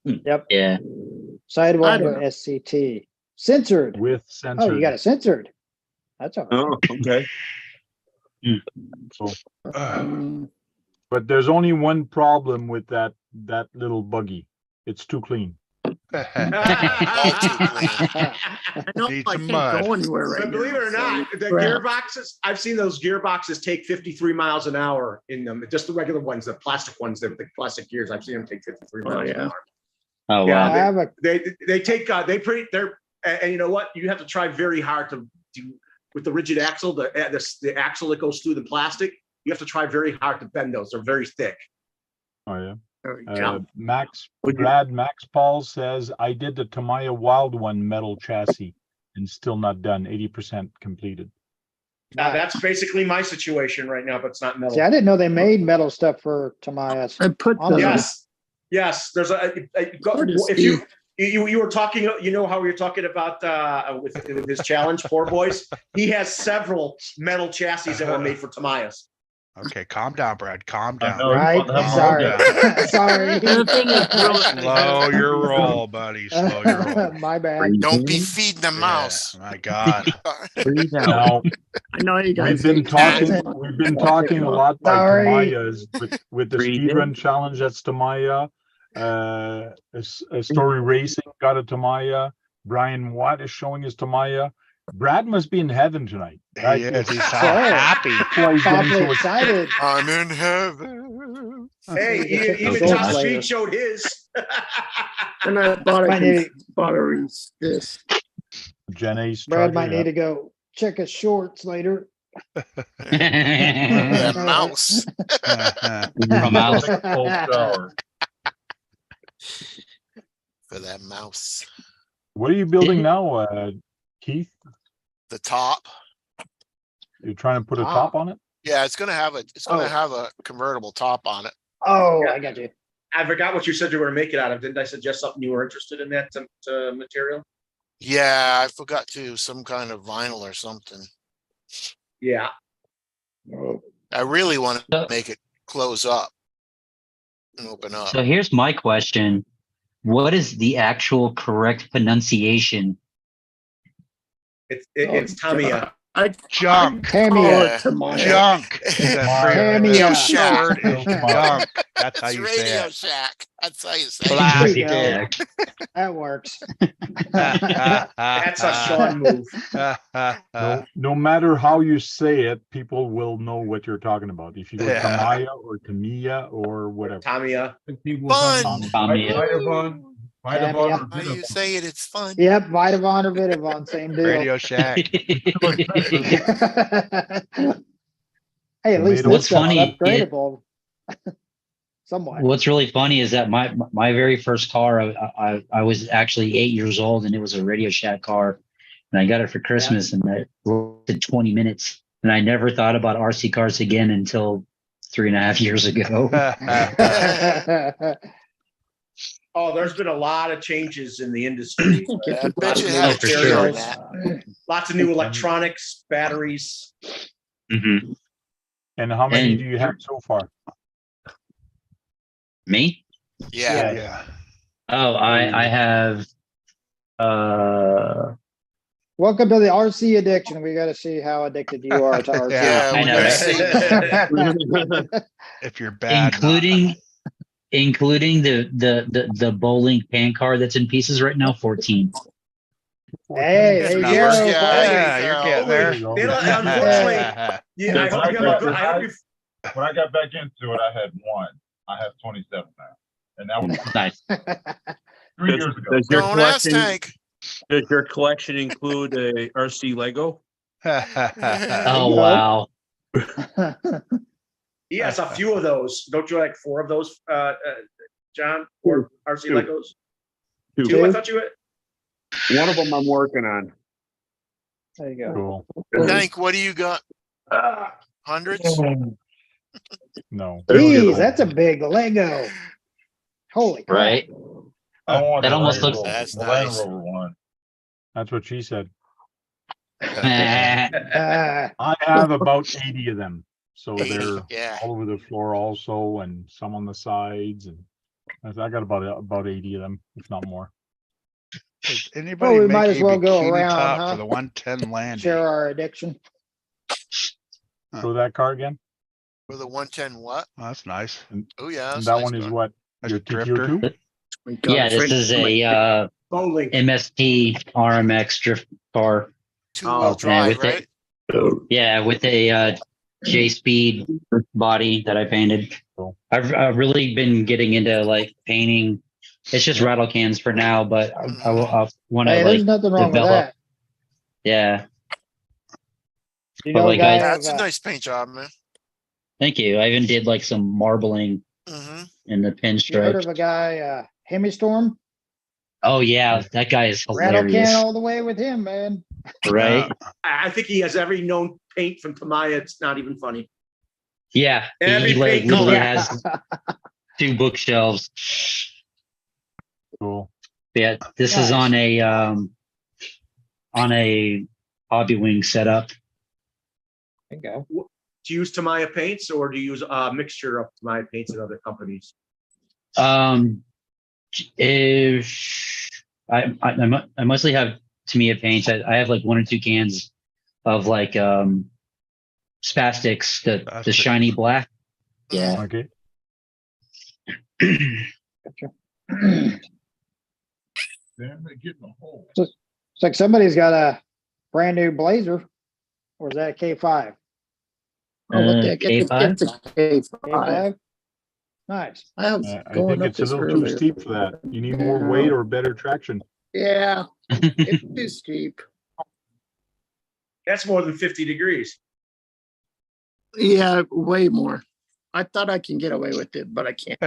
Yeah. I don't Sidewinder know. SCT. Censored. With Oh, sensor. you got it censored. That's all right. Oh, okay. So, Ugh. but there's only one problem with that little buggy. It's too clean. All too clean. I know Need I some can't mud. go anywhere right But believe it or now, not, so the crap. gearboxes, I've seen those gearboxes take 53 miles an hour in them. Just the regular ones, the plastic ones, the plastic gears. I've seen them take 53 Oh, miles an yeah. hour. Oh Yeah, wow. I have a They take they're and you know what? You have to try very hard to do with the rigid axle, the axle that goes through the plastic. You have to try very hard to bend those. They're very thick. Oh yeah. There we go. Max Would you- Max Paul says I did the Tamiya Wild One metal chassis and still not done. 80% completed. That's basically my situation right now, but it's not metal. See, I didn't know they made metal stuff for Tamiya's. I put On the the- Yes. There's Where does if you were talking, you know how we were talking about with his challenge, Poor Boys. He has several metal chassis that were made for Tamiya's. Okay, calm down, Brad. Calm I down. know. Right? Calm Sorry. down. Sorry. And the thing is, really, Slow your roll, buddy. Slow your roll. My bad. Don't be feeding the mouse. Yeah, my God. breathe out. Now I know you guys. we've been hate talking a lot by Sorry. Tamiya's with the Breathe speedrun in. challenge. That's Tamiya. A Story Racing got a Tamiya. Brian Watt is showing his Tamiya. Brad must be in heaven tonight. He Right? is. He's so So- happy. That's why he's getting Probably so excited. I'm in heaven. Hey, even Okay. Top Speed showed his. And I bought Might a need- buttering this. Gen Ace. Brad Charger, might yeah. need to go check his shorts later. That mouse. From mouse. Take a cold shower. For that mouse. What are you building now, Keith? The top. You're trying to put a top on it? Yeah, it's gonna have Oh. a convertible top on it. Oh, I got you. I forgot what you said you were going to make it out of. Didn't I suggest something you were interested in that material? Yeah, I forgot to some kind of vinyl or something. Yeah. I really want to make it close up and open up. So here's my question. What is the actual correct pronunciation? It's Tamiya. Junk. Tamiya. Junk. Tamiya. Shack. Word is junk. That's how It's you say Radio it. Shack. That's how you say There it. you go. That works. That's a Sean move. No matter how you say it, people will know what you're talking about. If you go Yeah. Tamiya or Tamiya or whatever. Tamiya. Fun. Tamiya. Vitavon, Tamiya. How you say it? It's fun. Yep, Vitavon or Vitavon, same deal. Radio Shack. Hey, at least What's this stuff's funny, upgradable. Somewhat. What's really funny is that my very first car, I was actually 8 years old, and it was a Radio Shack car, and I got it for Christmas, and I lasted 20 minutes, and I never thought about RC cars again until 3.5 years ago. Oh, there's been a lot of changes in the industry. I bet you Lots of have new a picture on materials, that. lots of new electronics, batteries. Mhm. And how many And- do you have so far? Me? Yeah. Yeah. Oh, I have. Welcome to the RC addiction. We got to see how addicted you are to RC. Yeah, I we're know, gonna right? see. If you're bad. including the bowling pan car that's in pieces right now, 14. Hey, there you Numbers, go. yeah. buddy. Yeah, you're getting there. Unfortunately, yeah, I hope you when I got back into it, I had one. I have 27 now. And that was Nice. 3 years ago. Does your Don't ask collection Tank. does your collection include a RC Lego? Oh wow. he has a few of those. Don't you like 4 of those, John? Or RC Two. Legos? Two. 2? I thought you had. One of them I'm working on. There you go. Cool. Tank, what do you got? Hundreds? No. Jeez, that's a big Lego. Holy crap. Right. I want That the almost Land looks- Rover, That's the Land nice. Rover one. That's what she said. Uh, I have about 80 of them. So 80, they're yeah. all over the floor also, and some on the sides. And I got about 80 of them, if not more. Does anybody Well, we make might a as well go bikini around, top huh? for the 110 landing? share our addiction. Show that car again. For the 110 what? Oh, that's nice. Oh yeah, And that's that nice one is car. what? That's Your a drifter. TQ2? Yeah, this is a Bowling. MST RMX drift car. Two-wheel okay. drive, with right? Yeah, with a J-Speed body that I painted. Cool. I've really been getting into like painting. It's just rattle cans for now, but I want to Hey, like there's nothing wrong with develop. that. Yeah, You But know, like, guy, That's a nice paint job, man. thank you. I even did like some marbling Mm-hmm. in the you heard pinstripes. of a guy, Hemistorm? Oh yeah, that guy is Rattle hilarious, can all the way with him, man. right? I think he has every known paint from Tamaya. It's not even funny. Yeah, Every he like paint literally color. has 2 bookshelves. Cool. Yeah, this is on a hobby wing setup. There you go. Do you use Tamaya paints or do you use a mixture of Tamaya paints and other companies? If I mostly have Tamiya paints. I have like 1 or 2 cans of like Spastics, the shiny black. Yeah. Okay. Damn, they getting a hole. It's like somebody's got a brand new Blazer, or is that a K5? Oh, what the heck? K5? It's a K5. K5? Nice. I was I going think up it's a this little too earlier. steep for that. You need more weight or better traction. Yeah, it's too steep. That's more than 50 degrees. Yeah, way more. I thought I can get away with it, but I can't.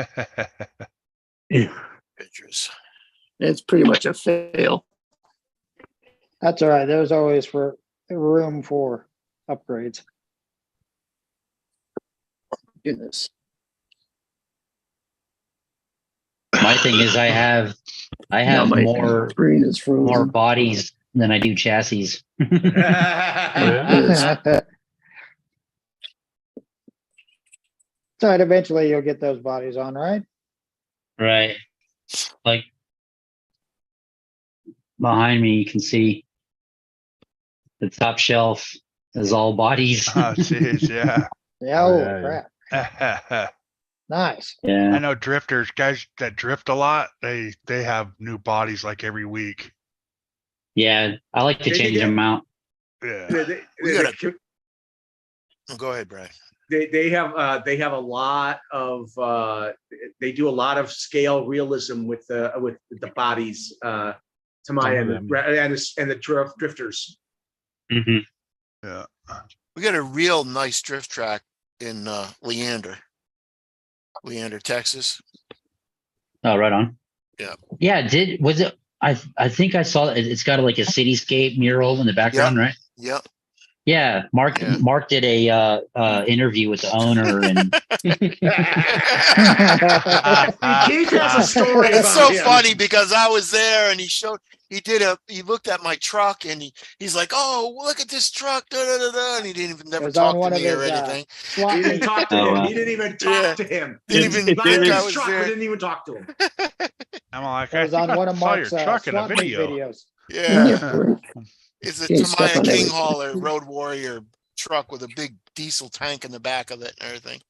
Pictures. It's pretty much a fail. That's all right. There's always room for upgrades. Goodness. My thing is I have Now my more screen is frozen. more bodies than I do chassis. So eventually you'll get those bodies on, right? Right. Like behind me, you can see the top shelf is all bodies. Oh, jeez, yeah. Yeah, oh, Yeah, crap. Nice. Yeah. I know drifters, guys that drift a lot, they have new bodies like every week. Yeah, I like to change them out. Yeah. We gotta go ahead, Brad. They have a lot of they do a lot of scale realism with the bodies, Tamaya and the drifters. Mm-hmm. Yeah. We got a real nice drift track in Leander, Texas. Oh, right on. Yeah. Yeah. Was it? I think I saw it. It's got like a cityscape mural in the background, right? Yep. Yeah. Mark did a interview with the owner, and Keith has a story. It's about so him. funny because I was there and he looked at my truck and he's like, "Oh, look at this truck." Da, da, da, da. And he didn't even It never was on talk one to of me or his, anything. SWAT He didn't meets. talk to Oh, him. wow. He didn't even talk to him. Didn't even Bought think I his was truck, but there. didn't even talk to him. I'm like, It I was think on I one of saw your Mark's truck in a SWAT meet video. videos. Yeah. It's a Getting stuff Tamaya on King everything. Hauler Road Warrior truck with a big diesel tank in the back of it and everything.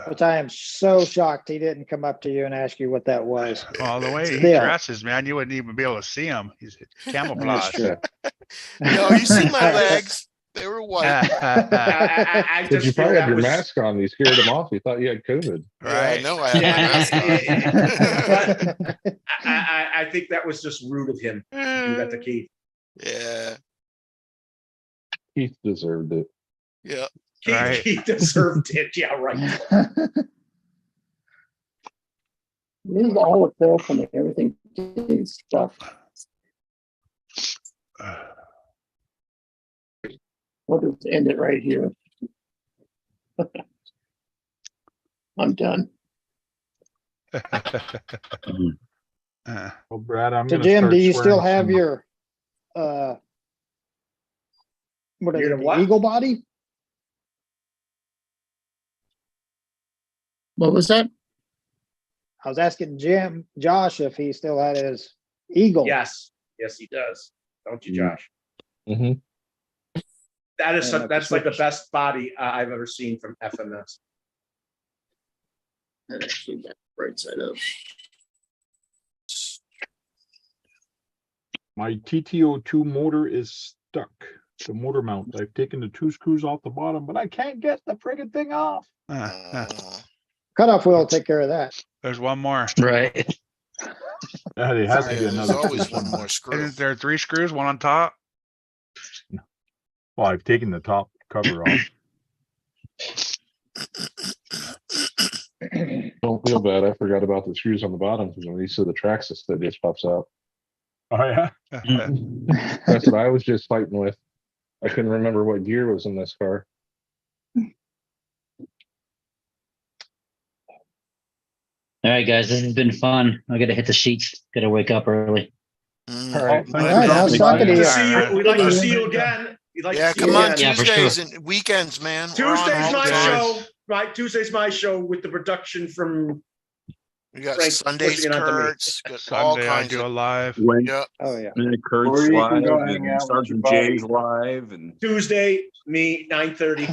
Which I am so shocked he didn't come up to you and ask you what that was. Well, the way he Still. dresses, man, you wouldn't even be able to see him. He's camouflage. true. No, you see my legs. They were white. I But just you feel probably had that your was. mask on. You scared him off. He thought you had COVID. Yeah, I Right? know I had my mask on. I think that was just rude of him to do that to Keith. Yeah. Keith deserved it. Yeah. Right. Keith deserved it. Yeah, right. This is all a fail for me. Everything is stuff. We'll just end it right here. I'm done. Well, Brad, I'm So gonna Jim, start do you swearing still have some- your what is You're it, the what? the Eagle body? What was that? I was asking Josh if he still had his Eagle. Yes, he does. Don't you, Mm. Josh? Mm-hmm. That is And that's like the switch. best body I've ever seen from FMS. That actually got right side up. My TTO2 motor is stuck. The motor mount. I've taken the 2 screws off the bottom, but I can't get the friggin' thing off. Cutoff wheel will take care of that. There's one more. Right. It has to Yeah, be there's another. always screw one somewhere. more screw. Isn't there 3 screws, one on top? Well, I've taken the top cover off. Don't feel bad. I forgot about the screws on the bottom because when you see the Traxxas that just pops out. Oh yeah. That's what I was just fighting with. I couldn't remember what gear was in this car. All right, guys, this has been fun. I gotta hit the sheets. Gotta wake up early. All right. All right, how's We'd talking like to to you? see you. We'd like to see you again. We'd like Yeah, to see come you on again. Yeah, for Tuesdays and weekends, man. We're on Tuesday's all the my time. show. Right, Tuesday's my show with the production from We got Frank Sundays, pushing it onto me. Kurt's, got all Sunday I kinds do a of. live. When Yeah. Oh yeah. Kurt's Or you can live go hang and out with your Sergeant buddy. Jay's live and. Tuesday, me 9:30.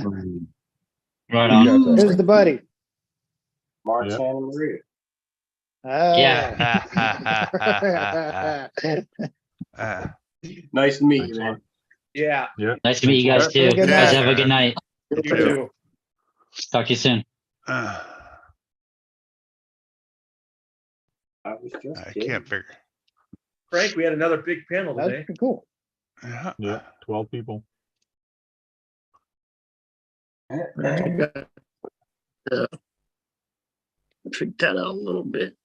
Right You on. got that. Who's the buddy? Mark Yeah. Santa Maria. Oh. Yeah. Nice to meet you, man. Yeah, Nice to meet you guys too. Have a good Guys, night. have a good night. you too. Talk to you soon. I was just I kidding. can't figure. Frank, we had another big panel That's today. pretty cool. Yeah. 12 people. I got trick that out a little bit.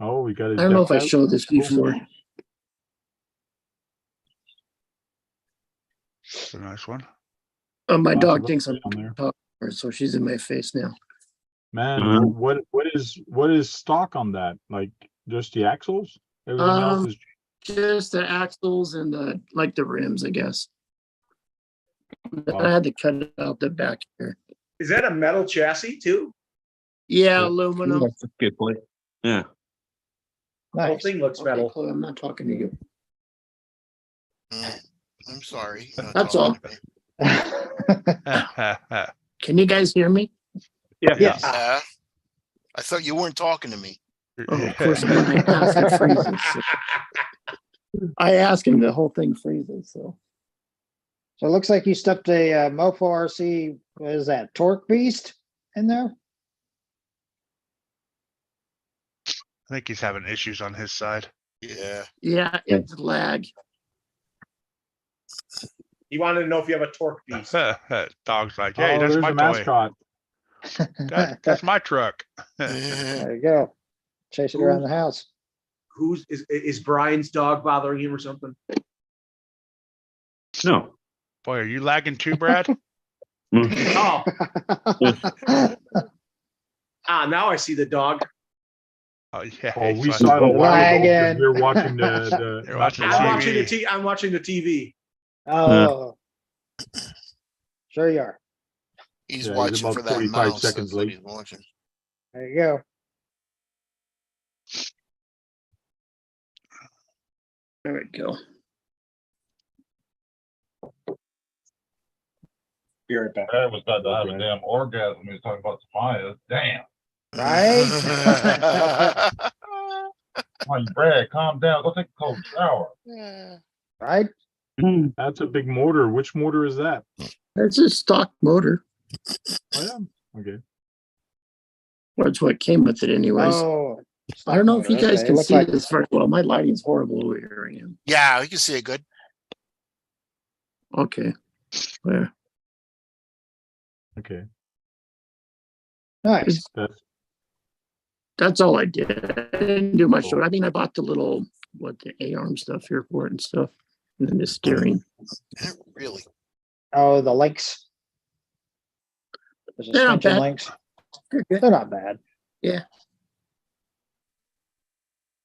Oh, we got. I don't know if I showed this before. It's a nice one. My Lots of dog thinks I'm upgrade on there. talking to her, so she's in my face now. Man, Mhm. what is stock on that? Like just the axles? Everything else is. Just the axles and the the rims, I guess. Wow. I had to cut out the back here. Is that a metal chassis too? Yeah, Yeah. aluminum. That's a good play. Yeah. The whole Nice. thing looks Okay, metal. Chloe, I'm not talking to you. I'm sorry. you're not That's talking all. to me. Can you guys hear me? Yeah. Yes. Yeah. I thought you weren't talking to me. Oh, of course, when I ask, it freezes. So. I ask him, the whole thing freezes. So So it looks like you stuffed a Mofo RC. What is that? Torque Beast in there? I think he's having issues on his side. Yeah. yeah, it's lag. He wanted to know if you have a torque beast. Dog's like, hey, Oh, that's there's my a toy. mascot. That's my truck. There you go. Chase it around the house. Who's is Brian's dog bothering him or something? No. Boy, are you lagging too, Brad? Oh, now I see the dog. Oh yeah. Oh, he's we like- saw it a while ago because Lagging. we were watching the You're watching I'm TV. watching the I'm watching the TV. Oh. Sure you are. He's Yeah, he's watching about for that 45 mouse. seconds That's what late. he's watching. There you go. There we go. Be right back. That was about to have a Okay. damn orgasm. He was talking about Samaya. Damn. Right? Come on, Brad, calm down. Go take a cold shower. Right? That's a big motor. Which motor is that? It's a stock motor. Oh yeah. Okay. That's what came with it anyways. Oh. I don't know if you guys Okay, can look see like- this very well. My lighting's horrible over here again. Yeah, you can see it good. Okay. Where? Okay. Nice. That's all I did. I didn't do much to it. I mean, I bought the little, the A-arm stuff here for it and stuff. And then the steering. Really? Oh, the links. The They're not suspension bad. links. They're good. They're not bad. Yeah.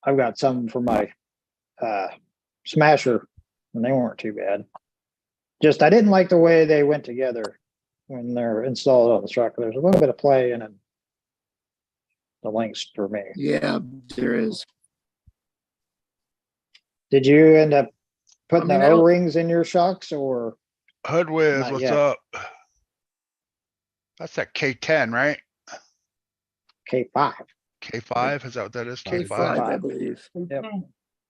I've got some for my Smasher, and they weren't too bad. Just I didn't like the way they went together when they're installed on the truck. There's a little bit of play in it. The links for me. Yeah, there is. Did you end up putting I mean, the I don't- O-rings in your shocks, or Hood Whiz, Not what's yet. up? That's that K10, right? K5. K5, is that what that is? K5, K5? I believe. Yep.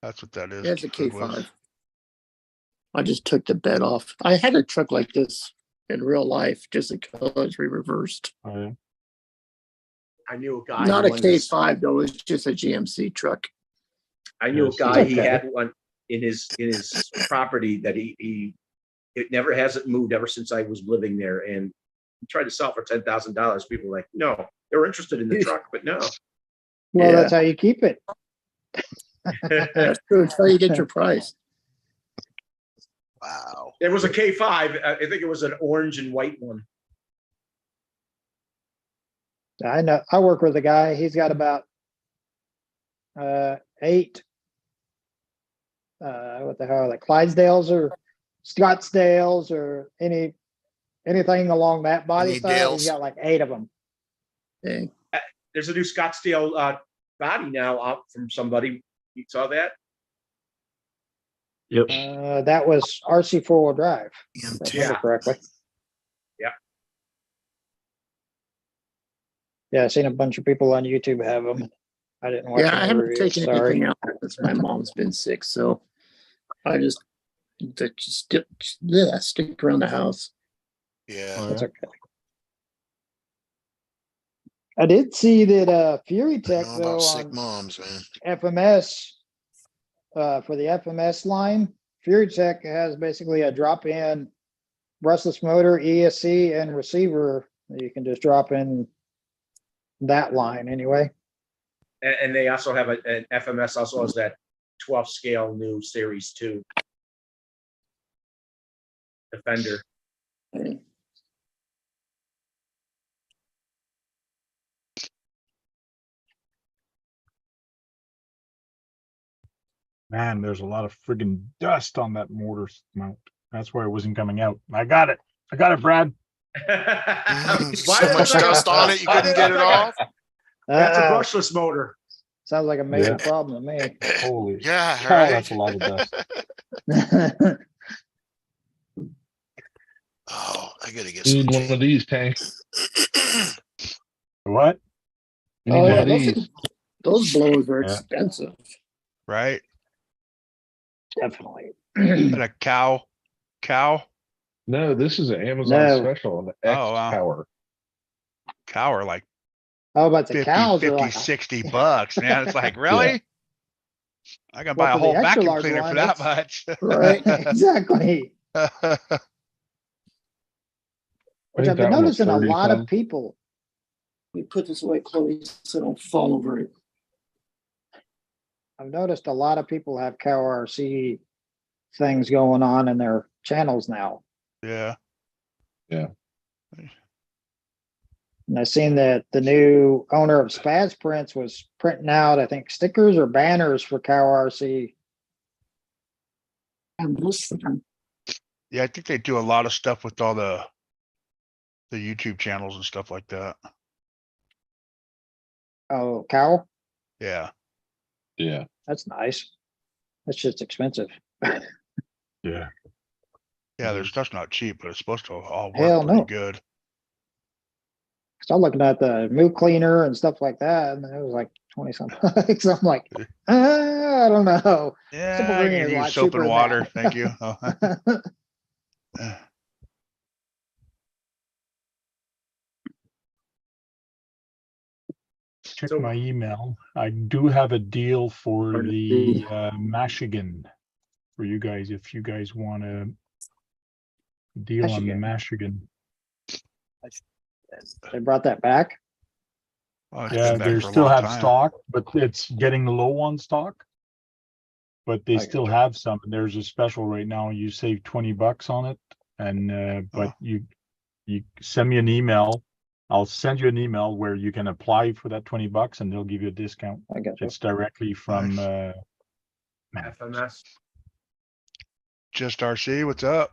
That's what that is. Yeah, it's a Hood Whiz. K5. I just took the bed off. I had a truck like this in real life, just the colors we reversed. Oh, yeah. I knew a guy. Not who a owned this- K5 though, it's just a GMC truck. I knew a Yes, guy. He okay. had one in his property that he it never hasn't moved ever since I was living there, and he tried to sell it for $10,000. People were like, no, they were interested in the truck, but no. Well, Yeah. that's how you keep it. That's true. It's how you get your price. Wow. There was a K5. I think it was an orange and white one. I know. I work with a guy. He's got about 8. What the hell? Like Clydesdales or Scottsdales or anything along that body Any style. He's Dales? got like 8 of them. Okay. There's a new Scottsdale body now out from somebody. You saw that? Yep. That was RC 4-wheel drive, if I EMT. remember correctly. Yeah. Yeah, I've seen a bunch of people on YouTube have them. I didn't watch Yeah, I any haven't reviews. taken Sorry. anything out because my mom's been sick, so I just stick around the house. Yeah. Oh, That's yeah. okay. I did see that Fury I Tech know though about sick on moms, man. FMS for the FMS line, Fury Tech has basically a drop-in brushless motor, ESC, and receiver that you can just drop in that line anyway. And they also have an FMS also has that 12 scale new Series 2 Defender. Man, there's a lot of friggin' dust on that mortar mount. That's why it wasn't coming out. I got it, Brad. So much dust on it, you couldn't get it off? That's a brushless motor. Sounds like a major Yeah. problem to me. Holy Yeah, cow, right. that's a lot of dust. Oh, I gotta get You some. need one of these, Tank. What? You need Oh one yeah, of these. those blowers are Yeah. expensive. Right? Definitely. And a cow. No, this is an Amazon No. special on the X Oh, wow. Power. Cow are like Oh, but the 50, cows 50, are like, $60, man. It's like, really? I can buy Well, a for the whole extra vacuum large cleaner for one, that it's- much. right? Exactly. Which think I've been that one was noticing a 30 lot some. of people. We put this away, Chloe, so I don't fall over it. I've noticed a lot of people have cow RC things going on in their channels now. Yeah. And I've seen that the new owner of Spaz Prints was printing out, I think, stickers or banners for cow RC. And this thing. Yeah, I think they do a lot of stuff with all the YouTube channels and stuff like that. Oh, cow? Yeah. Yeah. That's nice. That's just expensive. Yeah. Yeah, their stuff's not cheap, but it's supposed to all work Hell pretty no. good. So I'm looking at the moo cleaner and stuff like that, and it was like 20 something bucks. I'm like, I don't know. Yeah, Simple I Green can is a lot use soap cheaper and than water. that. Thank you. Oh. Check So- my email. I do have a deal for Pardon the me. Michigan for you guys if you guys want a deal on the Michigan. They brought that back. Oh, it's Yeah, been back they for a still long have time. stock, but it's getting low on stock. But they I still gotcha. have some. There's a special right now. You save $20 on it, and but Oh. you send me an email. I'll send you an email where you can apply for that $20 and they'll give you a discount. I got you. It's directly from FMS. Just RC, what's up?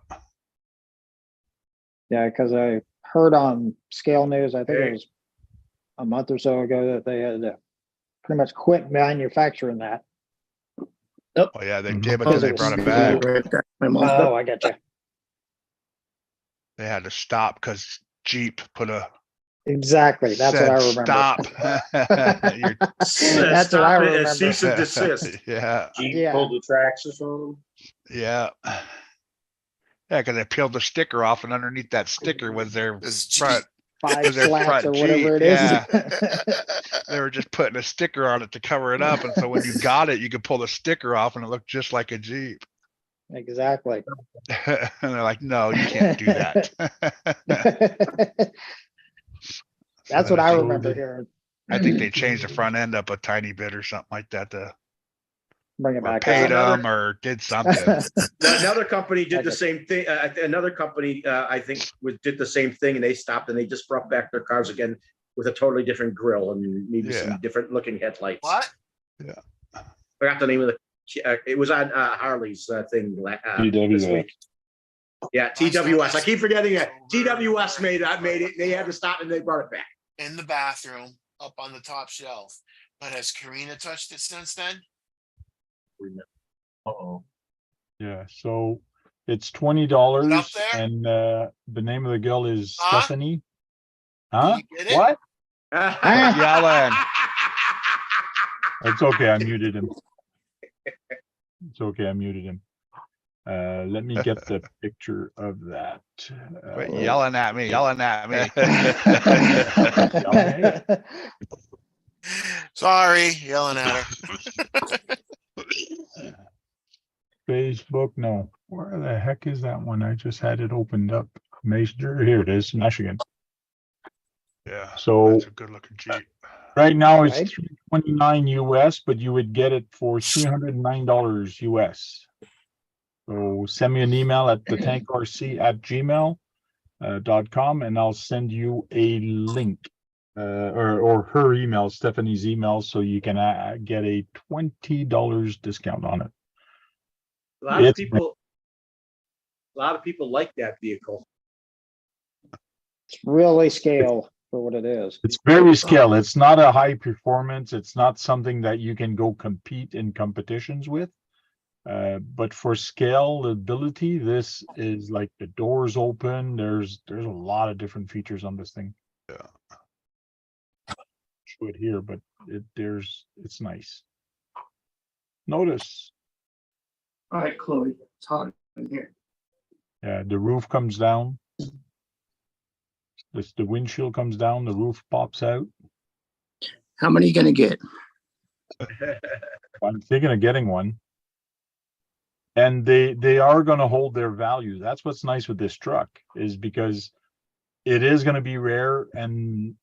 Yeah, because I heard on Scale News, I think Hey. it was a month or so ago, that they had to pretty much quit manufacturing that. Oh yeah, they Mhm. did, but then they brought it back. Right there. My mom's Oh, I got you. They had to stop because Jeep put a Exactly. That's what I said, remember. Stop. You're- That's what I Stop it remember. as cease and desist. yeah, Jeep Yeah. pulled the traxxas on them. yeah. Yeah, because they peeled the sticker off, and underneath that sticker was their It's front. Five Was their slats front or whatever Jeep, it is. yeah. They were just putting a sticker on it to cover it up, and so when you got it, you could pull the sticker off, and it looked just like a Jeep. Exactly. And they're like, "No, you can't do that." That's So what I they- remember hearing. I think they changed the front end up a tiny bit or something like that to Bring it or back. paid up. them or did something. Another company did the Okay. same thing. Another company, I think, did the same thing, and they stopped and they just brought back their cars again with a totally different grill and maybe Yeah. some different looking headlights. What? Forgot the name of the. It was on Harley's thing this TWS. week. Yeah, TWS. I keep forgetting that. TWS made it. They had to stop and they brought it back. In the bathroom, up on the top shelf. But has Karina touched it since then? Uh-oh. Yeah, so it's $20 Up there? and the name of the girl is Huh? Stephanie. Huh? You get it? What? Yelling. It's okay, I muted him. It's okay, I muted him. Let me get the picture of that. Quit yelling at me, yelling at me. Sorry, yelling at her. Facebook, no. Where the heck is that one? I just had it opened up. Major, here it is, Michigan. Yeah, So that's a good looking Jeep. right now it's Right. $329 US, but you would get it for $309 US. So send me an email at thetankrc@gmail.com and I'll send you a link or her email, Stephanie's email, so you can get a $20 discount on it. A lot of It's- people like that vehicle. It's really scale for what it is. It's very scale. It's not a high performance. It's not something that you can go compete in competitions with. But for scalability, this is like the doors open. There's a lot of different features on this thing. Yeah. Show it here, but it's nice. Notice, All right, Chloe, it's hot in here. the roof comes down. The windshield comes down, the roof pops out. How many you gonna get? I'm thinking of getting one. And they are going to hold their value. That's what's nice with this truck, is because it is going to be rare and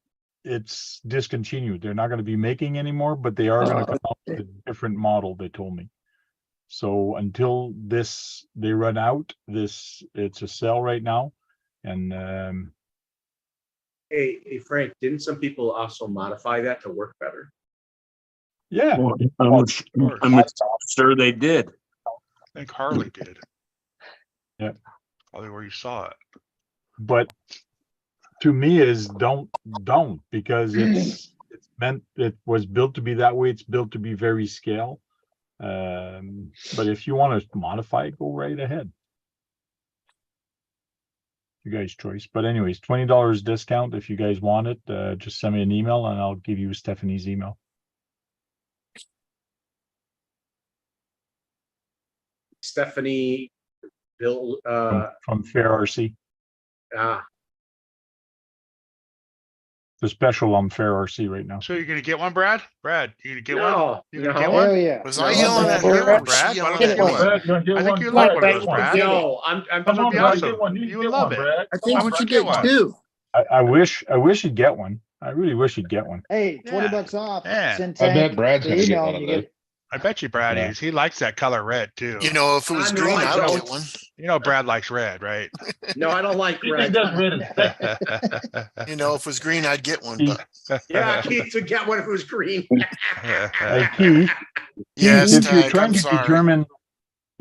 it's discontinued. They're not going to be making anymore, but they are going to come out with a different model, they told me. So until they run out, it's a sale right now. And Hey, Frank, didn't some people also modify that to work better? yeah, I'm sure they did. I think Harley did. Yeah. Probably where you saw it. but to me is don't because it was built to be that way. It's built to be very scale. But if you want to modify it, go right ahead. You guys' choice. But anyways, $20 discount if you guys want it. Just send me an email and I'll give you Stephanie's email. Stephanie, Bill, From Fair RC. ah, The special on Fair RC right now. So you're gonna get one, Brad? Brad, you gonna get one? no, You gonna no, get one? Hell yeah. Was No, I yelling at Get her? one, or was she Brad. Why yelling don't you at get me? one? Brad's gonna get I think one. you like one of Brad's those, gonna Brad. get one. no, I'm That Come would on, be Brad, awesome. get one. You would get love one, it. Brad. I Come think on, we Brad, should get get one. two. I wish you'd get one. I really wish you'd get one. Hey, $20 Yeah. off. Yeah. Send I bet Tank Brad's the gonna get email one and of you those. get I bet you Brad Yeah. is. He likes that color red too. You know, if it was I know green, I I would don't. get one. You know Brad likes red, right? no, I don't like You think red. that's red as You know, if it was green, I'd get one. Keith, But Yeah, Keith would get one if it was green. hey, Keith, yes, if you're Tag, trying I'm to sorry. determine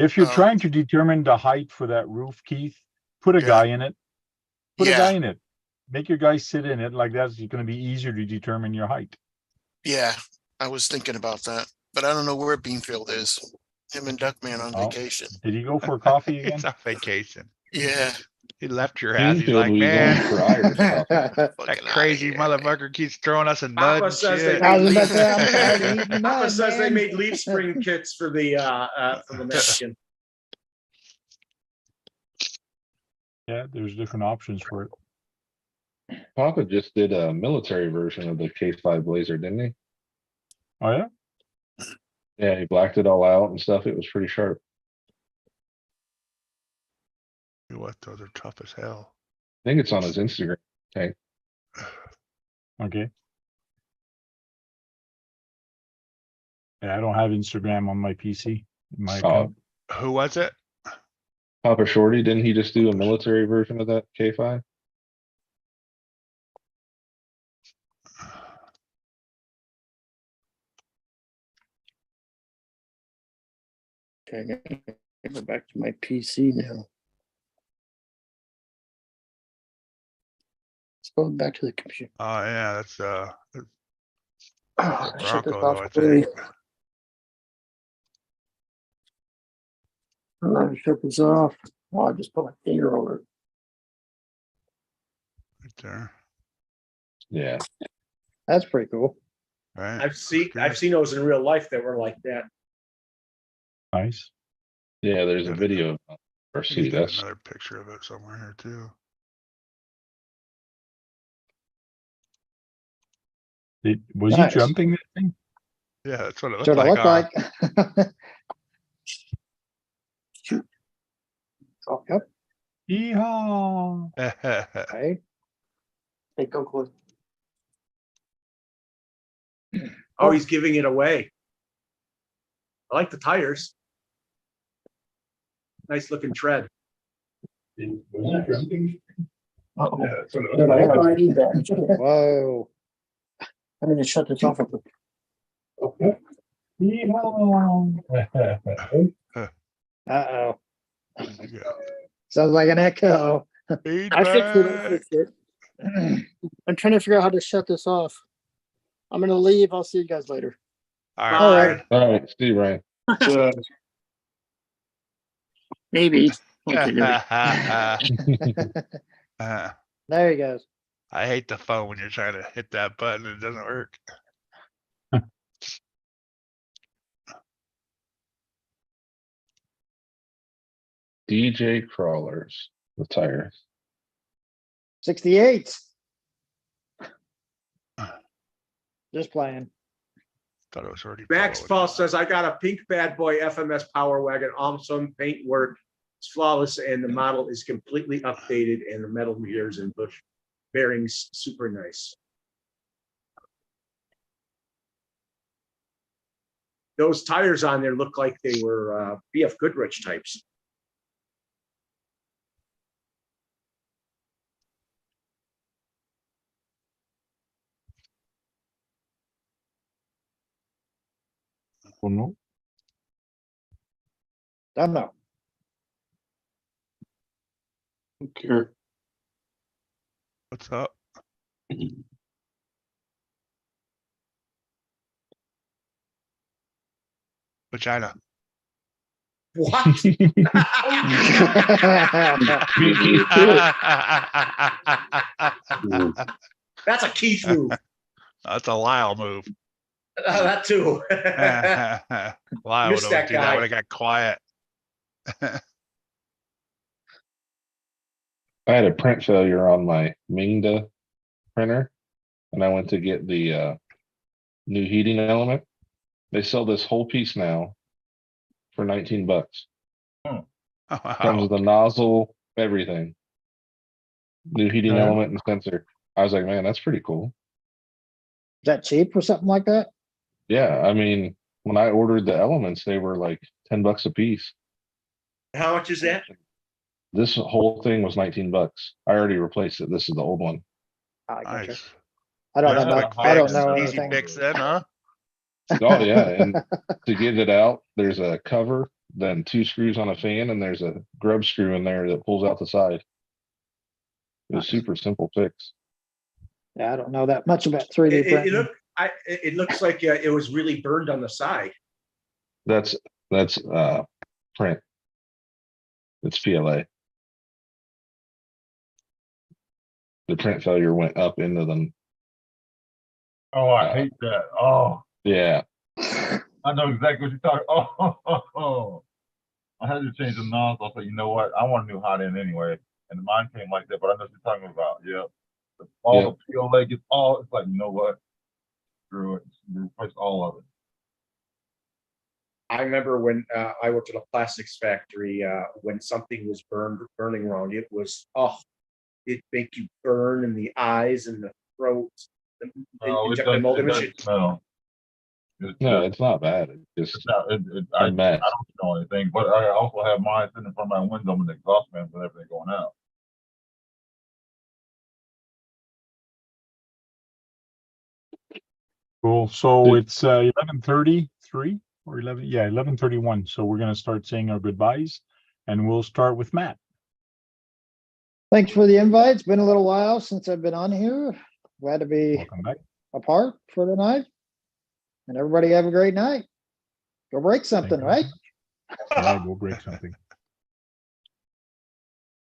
Oh. trying to determine the height for that roof, Keith, put a Yeah. guy in it. Put a Yeah. guy in it. Make your guy sit in it like that. It's going to be easier to determine your height. Yeah, I was thinking about that, but I don't know where Beanfield is. Him and Duckman on Oh. vacation. Did he go for coffee again? It's on vacation. Yeah, He left your house. He's Greenfield, like, we going man, for iron stuff. that Fucking crazy outta here, man. motherfucker keeps throwing us in mud Papa and says they shit. I made was about leaf, to say, I'm tired of eating Papa mud, says they man. made leaf spring kits for the Mexican. Yeah, there's different options for it. Papa just did a military version of the K5 Blazer, didn't he? Oh yeah. Yeah, he blacked it all out and stuff. It was pretty sharp. What? Those are tough as hell. I think it's on his Instagram. Tank. Okay. Yeah, I don't have Instagram on my PC. My Oh, account. Who was it? Papa Shorty, didn't he just do a military version of that K5? Okay, I gotta go back to my PC now. Let's go back to the computer. Oh yeah, that's Oh, shut this Bronco off though, I already. think. I'm gonna shut this off. Oh, I just put my finger over it. Right there. Yeah. That's pretty cool. Right. I've seen those in real life that were like that. Nice. Yeah, there's a Yeah, video. Or You see, got that's another picture of it somewhere here too. Was Nice. he jumping that thing? Yeah, that's what it looked That's what it like. looked like. Oh, yep. Yeehaw! Okay. Hey, go close. Oh, he's giving it away. I like the tires. Nice looking tread. Was he jumping? Uh-oh. Yeah, that's what it Dude, I looked have like. already that. Whoa. I'm gonna shut this off. Okay. Yeehaw! Uh-oh. Yeah. Sounds like an echo. I fixed it. I Feedback. fixed it. I'm trying to figure out how to shut this off. I'm gonna leave. I'll see you guys later. All All right. right. all right. See you, Ryan. Maybe. Okay, there There he goes. I hate the phone when you're trying to hit that button and it doesn't work. DJ Crawlers, the tires. 68. Just playing. Thought it was already. Max followed. Paul says, I got a pink bad boy FMS Power Wagon, awesome paint work. It's flawless and the model is completely updated and the metal gears and bush bearings super nice. Those tires on there look like they were BF Goodrich types. Oh no. Don't know. Okay. What's up? Vagina. What? That's a Keith move. That's a Lyle move. That too. Lyle would Missed that always do that guy. when it got quiet. I had a print failure on my Mingda printer, and I went to get the new heating element. They sell this whole piece now for $19. Comes Wow. with a nozzle, everything. New heating Yeah. element and sensor. I was like, man, that's pretty cool. Is that cheap for something like that? Yeah, I mean, when I ordered the elements, they were like $10 a piece. How much is that? This whole thing was $19. I already replaced it. This is the old one. I gotcha. Nice. I don't know. Quick I don't fix, know easy anything. fix then, huh? Oh yeah, and to get it out, there's a cover, then 2 screws on a fan, and there's a grub screw in there that pulls out the side. It was super simple fix. Yeah, I don't know that much about 3D printing. It looks like it was really burned on the side. That's print. It's PLA. the print failure went up into them. Oh, I hate that. Oh, Yeah. I know exactly what you're talking. Oh, I had to change the nozzle. I said, you know what? I want a new hot end anyway. And mine came like that, but I know what you're talking about. Yeah. All the peel leg is all, it's like, you know what? Screw it. Replace all of it. I remember when I worked at a plastics factory, when something was burning wrong, it was, it make you burn in the eyes and the throat. Oh, it Injected molding machine. doesn't smell. No, it's not bad. It's just I a mess. don't smell anything, but I also have mine sitting in front of my window with the exhaust fans and everything going out. Cool. So it's 11:33 or 11:31. So we're gonna start saying our goodbyes, and we'll start with Matt. Thanks for the invite. It's been a little while since I've been on here. Glad to be Welcome back. a part for the night. And everybody have a great night. Go break something, you. right? Yeah, go break something.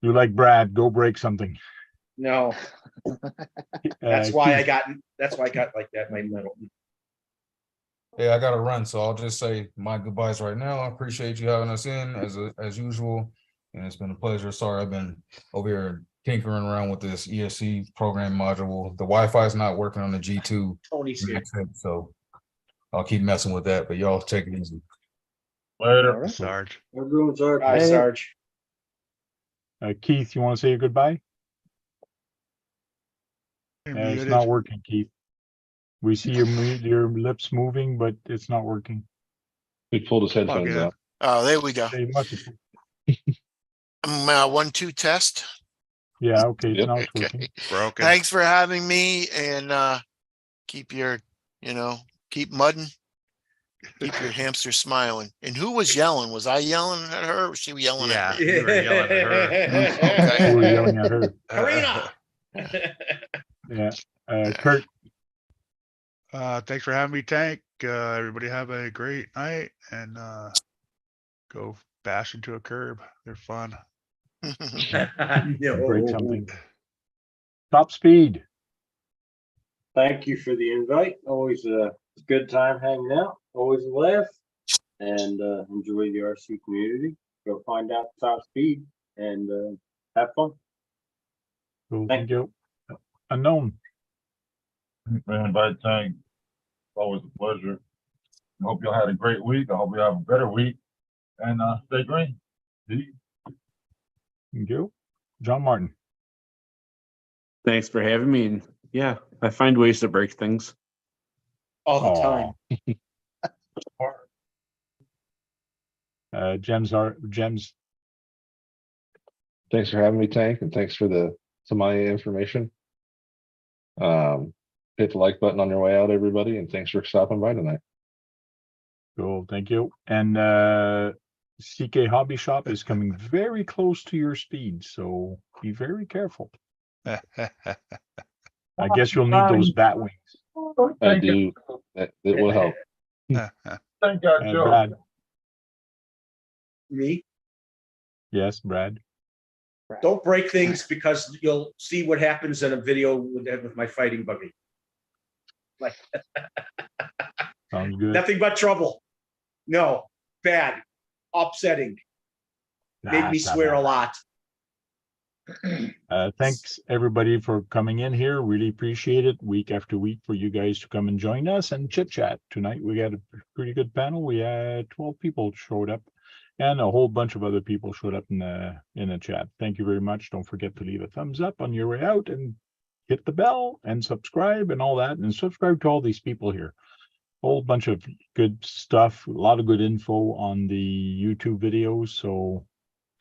You like Brad? Go break something. No, that's why I Keith. got like that in my middle. Yeah, I gotta run, so I'll just say my goodbyes right now. I appreciate you having us in as usual, and it's been a pleasure. Sorry, I've been over here tinkering around with this ESC program module. The Wi-Fi is not working on the G2, Tony's here. so I'll keep messing with that. But y'all take it easy. Later. right. Sarge. Everyone's our Hi, Sarge. Keith, you want to say your goodbye? You're It's muted. not working, Keith. We see your lips moving, but it's not working. He pulled his headphones in. out. Oh, there we go. They must have- 1, 2 test. Yeah, okay, Yep. now it's Okay. working. Broken. Thanks for having me, and keep your, keep mudding. Keep your hamster smiling. And who was yelling? Was I yelling at her? Or was she yelling Yeah, at me? you were yelling at her. Okay. We were yelling at her. Karina. Yeah. Kurt, Thanks for having me, Tank. Everybody have a great night and go bash into a curb. They're fun. break something. Top speed. Thank you for the invite. Always a good time hanging out. Always a laugh, and enjoy the RC community. Go find out top speed and have fun. Cool, Thank thank you. Unknown. Man, by Tank, it's always a pleasure. I hope y'all had a great week. I hope you have a better week. And stay green. Peace. Thank you. John Martin. Thanks for having me. And yeah, I find ways to break things. All the time. Gems. Thanks for having me, Tank, and thanks for the Tamaya information. Hit the like button on your way out, everybody, and thanks for stopping by tonight. Cool, thank you. And CK Hobby Shop is coming very close to your speed, so be very careful. I guess you'll need those bat wings. I do. That will help. Thank God, Joe. Brad. Me? Yes, Brad. Don't break things because you'll see what happens in a video with my fighting buggy. Like Sounds good. nothing but trouble. No, bad, upsetting. Made me swear a lot. Thanks everybody for coming in here. Really appreciate it week after week for you guys to come and join us and chit chat. Tonight we got a pretty good panel. We had 12 people showed up and a whole bunch of other people showed up in the chat. Thank you very much. Don't forget to leave a thumbs up on your way out and hit the bell and subscribe and all that, and subscribe to all these people here. Whole bunch of good stuff, a lot of good info on the YouTube videos. So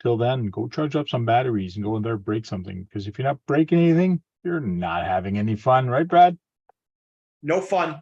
till then, go charge up some batteries and go in there, break something. Because if you're not breaking anything, you're not having any fun, right, Brad? No fun.